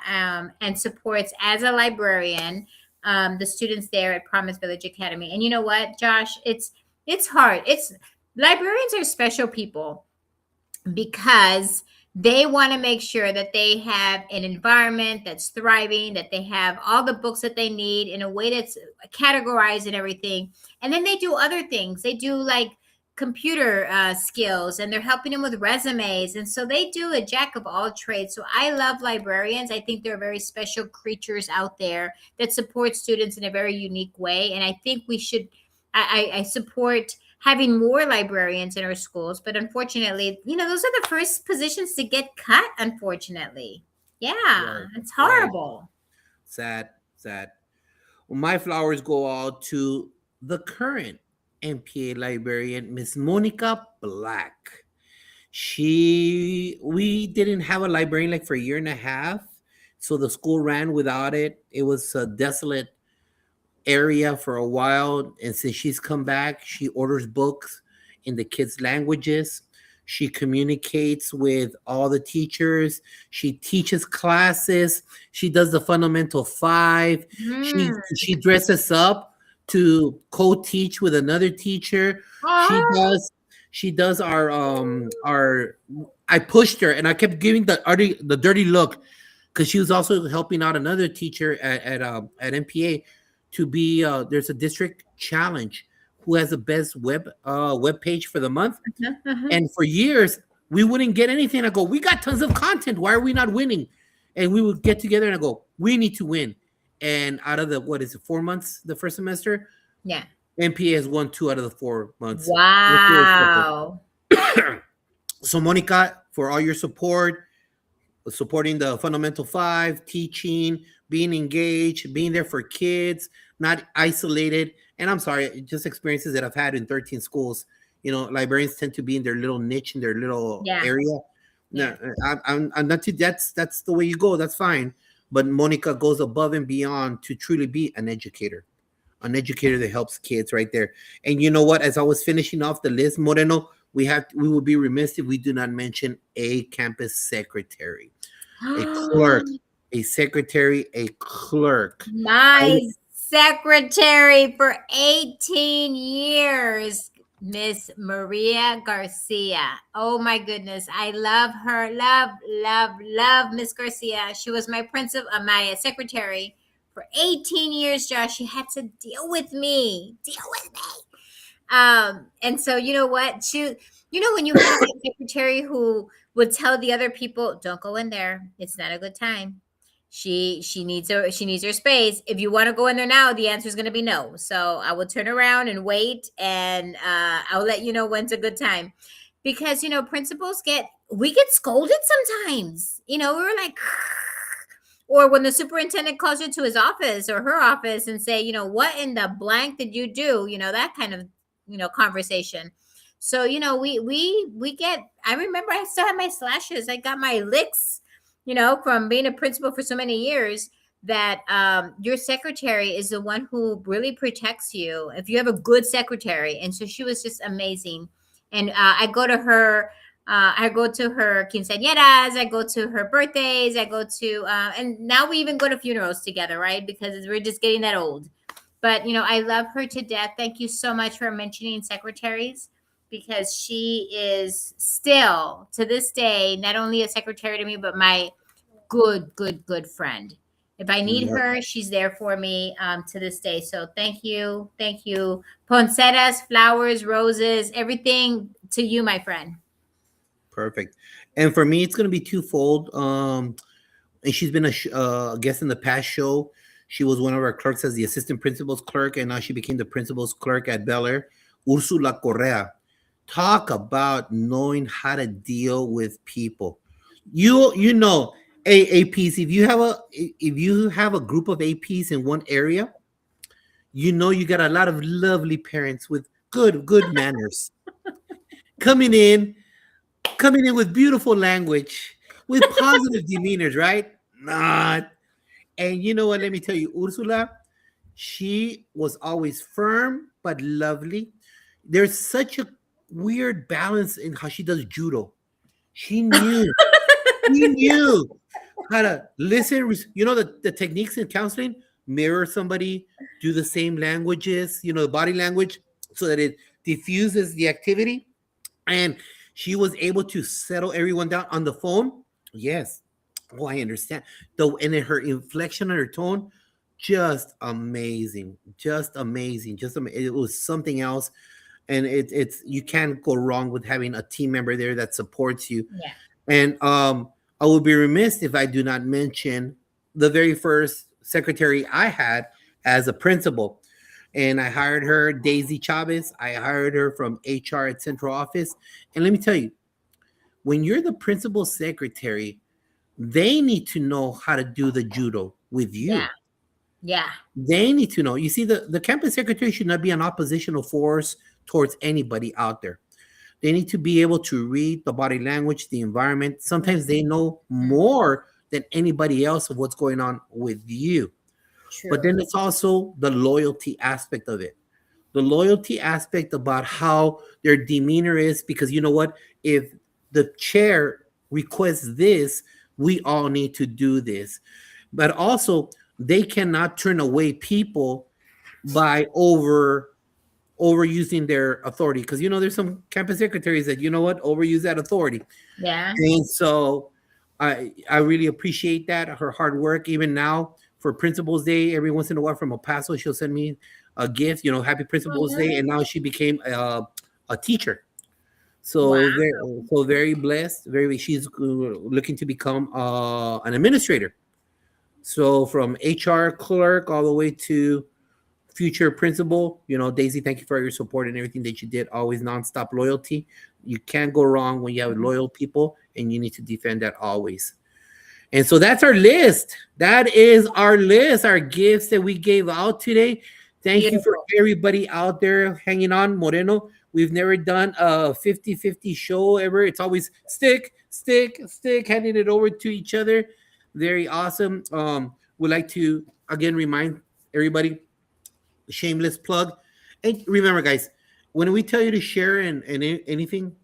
Speaker 2: and supports as a librarian the students there at Promise Village Academy. And you know what, Josh? It's hard. Librarians are special people because they want to make sure that they have an environment that's thriving, that they have all the books that they need in a way that's categorized and everything. And then they do other things. They do like computer skills, and they're helping them with resumes. And so they do a jack of all trades. So I love librarians. I think they're very special creatures out there that support students in a very unique way. And I think we should I support having more librarians in our schools, but unfortunately, those are the first positions to get cut, unfortunately. Yeah,
Speaker 1: Right,
Speaker 2: it's
Speaker 1: right.
Speaker 2: horrible.
Speaker 1: Sad. Well, my flowers go out to the current MPA librarian, Miss Monica Black. We didn't have a librarian like for a year and a half, so the school ran without it. It was a desolate area for a while, and since she's come back, she orders books in the kids' languages. She communicates with all the teachers. She teaches classes. She does the fundamental five. She
Speaker 2: Mm.
Speaker 1: she dresses up to co-teach with another teacher. She
Speaker 2: Oh,
Speaker 1: does she does our I pushed her and I kept giving the dirty look because she was also helping out another teacher at MPA to be there's a district challenge who has the best web page for the month.
Speaker 2: uh-huh, uh-huh.
Speaker 1: And for years we wouldn't get anything. I go, we got tons of content, why are we not winning? And we would get together and I go, we need to win. And out of the, what is it, 4 months the first semester,
Speaker 2: Yeah.
Speaker 1: MPA has won 2 out of the 4 months.
Speaker 2: Wow.
Speaker 1: So Monica, for all your support, supporting the fundamental five, teaching, being engaged, being there for kids, not isolated. And I'm sorry, just experiences that I've had in 13 schools. Librarians tend to be in their little niche, in their little
Speaker 2: Yeah.
Speaker 1: area.
Speaker 2: Yeah.
Speaker 1: No, I'm not. That's the way you go. That's fine. But Monica goes above and beyond to truly be an educator that helps kids right there. And you know what? As I was finishing off the list, Moreno, we would be remiss if we do not mention a campus secretary, a clerk, a secretary, a clerk.
Speaker 2: My secretary for 18 years, Miss Maria Garcia. Oh my goodness. I love her. Love Miss Garcia. She was my my secretary for 18 years, Josh. She had to deal with me. And so you know what? You know, when you have that secretary who would tell the other people, "Don't go in there. It's not a good time. She needs her space. If you want to go in there now, the answer is going to be no. So I will turn around and wait, and I'll let you know when's a good time." Because you know, principals get scolded sometimes. You know, we're like, or when the superintendent calls you to his office or her office and say, you know, what in the blank did you do? You know, that kind of conversation. So you know, we get. I remember I still have my slashes. I got my licks, from being a principal for so many years. That your secretary is the one who really protects you if you have a good secretary. And so she was just amazing. And I go to her quinceañeras, I go to her birthdays, I go to, and now we even go to funerals together, right? Because we're just getting that old. But, I love her to death. Thank you so much for mentioning secretaries, because she is still, to this day, not only a secretary to me, but my good, good, good friend. If I need
Speaker 1: Yeah,
Speaker 2: her, she's there for me to this day. So thank you. Thank you. Poinsettias, flowers, roses, everything to you, my friend.
Speaker 1: perfect. And for me, it's gonna be twofold. And she's been a guest in the past show. She was one of our clerks as the assistant principal's clerk, and now she became the principal's clerk at Bel Air. Ursula Correa. Talk about knowing how to deal with people. You know, APs. If you have a group of APs in one area, you know you got a lot of lovely parents with good manners coming in coming in with beautiful language, with positive demeanors, right? Not. And you know what? Let me tell you, Ursula, she was always firm but lovely. There's such a weird balance in how she does judo. She knew, she knew how to listen. The techniques in counseling, mirror somebody, do the same languages, the body language, so that it diffuses the activity. And she was able to settle everyone down on the phone. Yes. Oh, I understand. Though, and then her inflection and her tone, just amazing, just amazing, it was something else. And it's you can't go wrong with having a team member there that supports you.
Speaker 2: Yeah.
Speaker 1: And I would be remiss if I do not mention the very first secretary I had as a principal. And I hired her, Daisy Chavez. I hired her from HR at Central Office. And let me tell you, when you're the principal secretary, they need to know how to do the judo with
Speaker 2: Yeah.
Speaker 1: you.
Speaker 2: Yeah.
Speaker 1: They need to know. You see, the campus secretary should not be an oppositional force towards anybody out there. They need to be able to read the body language, the environment. Sometimes they know more than anybody else of what's going on with you. But
Speaker 2: True.
Speaker 1: then it's also the loyalty aspect of it. The loyalty aspect about how their demeanor is, because you know what? If the chair requests this, we all need to do this. But also, they cannot turn away people by overusing their authority, because there's some campus secretaries that overuse that authority.
Speaker 2: Yeah.
Speaker 1: And so I really appreciate that, her hard work. Even now for Principal's Day, every once in a while from El Paso, she'll send me a gift, Happy Principal's Day. And now she became a teacher.
Speaker 2: Wow.
Speaker 1: So very blessed. She's looking to become an administrator. So from HR clerk all the way to future principal, Daisy, thank you for your support and everything that you did. Always nonstop loyalty. You can't go wrong when you have loyal people, and you need to defend that always. And so that's our list. That is our list, our gifts that we gave out today. Thank you for
Speaker 2: Beautiful.
Speaker 1: everybody out there hanging on. Moreno, we've never done a 50-50 show ever. It's always stick, stick, stick, handing it over to each other. Very awesome. Would like to again remind everybody, shameless plug. And remember, guys, when we tell you to share and anything,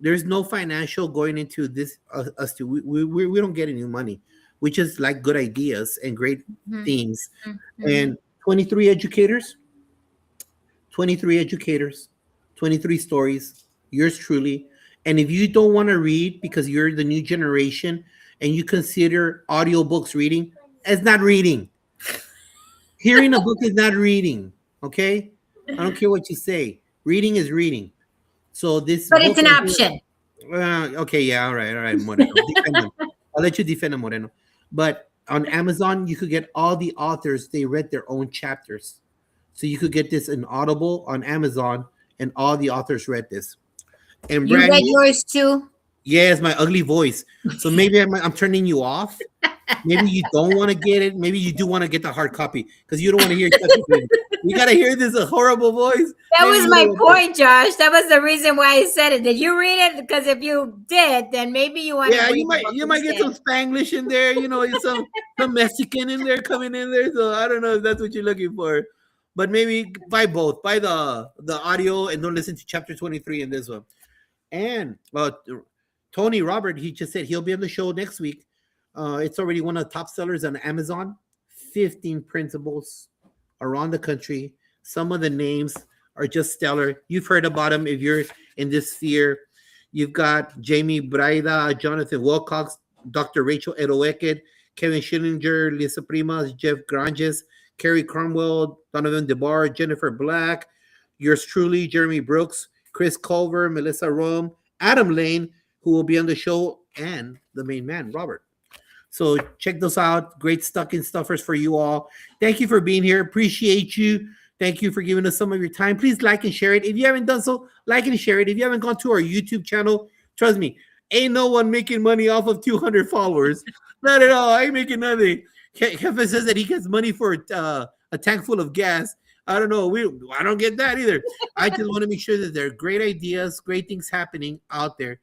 Speaker 1: there's no financial going into this. Us to we don't get any money. We just like good ideas and great
Speaker 2: Mhm.
Speaker 1: things.
Speaker 2: Mhm.
Speaker 1: And 23 educators, 23 educators, 23 stories. Yours truly. And if you don't want to read because you're the new generation and you consider audiobooks reading, it's not reading. Hearing a book is not reading. Okay, I don't care what you say. Reading is reading. So this,
Speaker 2: But it's
Speaker 1: both
Speaker 2: an
Speaker 1: of you-
Speaker 2: option.
Speaker 1: Okay, yeah, all right, Moreno. Defend him. I'll let you defend him, Moreno. But on Amazon, you could get all the authors. They read their own chapters, so you could get this in Audible on Amazon, and all the authors read this. And
Speaker 2: You
Speaker 1: brand
Speaker 2: read
Speaker 1: new,
Speaker 2: yours too?
Speaker 1: yes, my ugly voice. So maybe I'm turning you off. Maybe you don't want to get it. Maybe you do want to get the hard copy because you don't want to hear. You gotta hear this a horrible voice.
Speaker 2: That
Speaker 1: Maybe
Speaker 2: was
Speaker 1: you
Speaker 2: my
Speaker 1: don't-
Speaker 2: point, Josh. That was the reason why I said it. Did you read it? Because if you did, then maybe you want to.
Speaker 1: Yeah, you might get some Spanglish in there. You know, some Mexican in there coming in there. So I don't know if that's what you're looking for, but maybe buy both. Buy the audio and don't listen to chapter 23 in this one. And Tony Robert, he just said he'll be on the show next week. It's already one of the top sellers on Amazon. 15 principles around the country. Some of the names are just stellar. You've heard about them if you're in this sphere. You've got Jamie Braida, Jonathan Wilcox, Dr. Rachel Eroeked, Kevin Schillinger, Lisa Primas, Jeff Granges, Carrie Cromwell, Donovan DeBar, Jennifer Black, yours truly, Jeremy Brooks, Chris Culver, Melissa Rome, Adam Lane, who will be on the show, and the main man, Robert. So check those out. Great stocking stuffers for you all. Thank you for being here. Appreciate you. Thank you for giving us some of your time. Please like and share it. If you haven't done so, like and share it. If you haven't gone to our YouTube channel, trust me, ain't no one making money off of 200 followers. Not at all. I ain't making nothing. Kevin says that he gets money for a tank full of gas. I don't know. I don't get that either. I just want to make sure that there are great ideas, great things happening out there,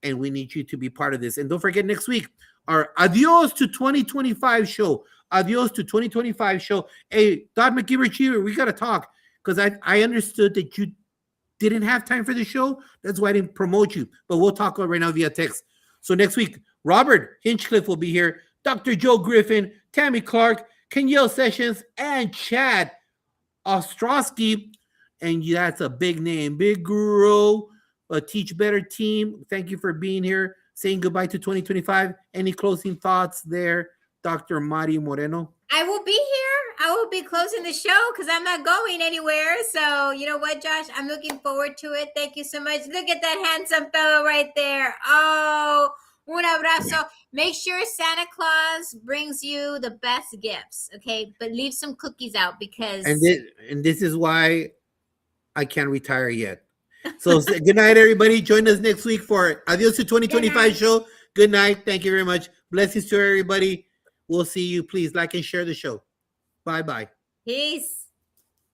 Speaker 1: and we need you to be part of this. And don't forget, next week, our Adios to 2025 show. Adios to 2025 show. Hey, Todd McKeever Cheever, we got to talk because I understood that you didn't have time for the show. That's why I didn't promote you. But we'll talk right now via text. So next week, Robert Hinchcliffe will be here. Dr. Joe Griffin, Tammy Clark, Kenyelle Sessions, and Chad Ostrowski. And that's a big name. Big Guru, a Teach Better team. Thank you for being here. Saying goodbye to 2025. Any closing thoughts there, Dr. Mari Moreno?
Speaker 2: I will be here. I will be closing the show because I'm not going anywhere. So you know what, Josh? I'm looking forward to it. Thank you so much. Look at that handsome fellow right there. Oh, un abrazo. Make sure Santa Claus brings you the best gifts, okay? But leave some cookies out because...
Speaker 1: And this is why I can't retire yet. So good night, everybody. Join us next week for Adios to 2025 show. Good night. Thank you very much. Blessings to everybody. We'll see you. Please like and share the show. Bye-bye.
Speaker 2: Peace.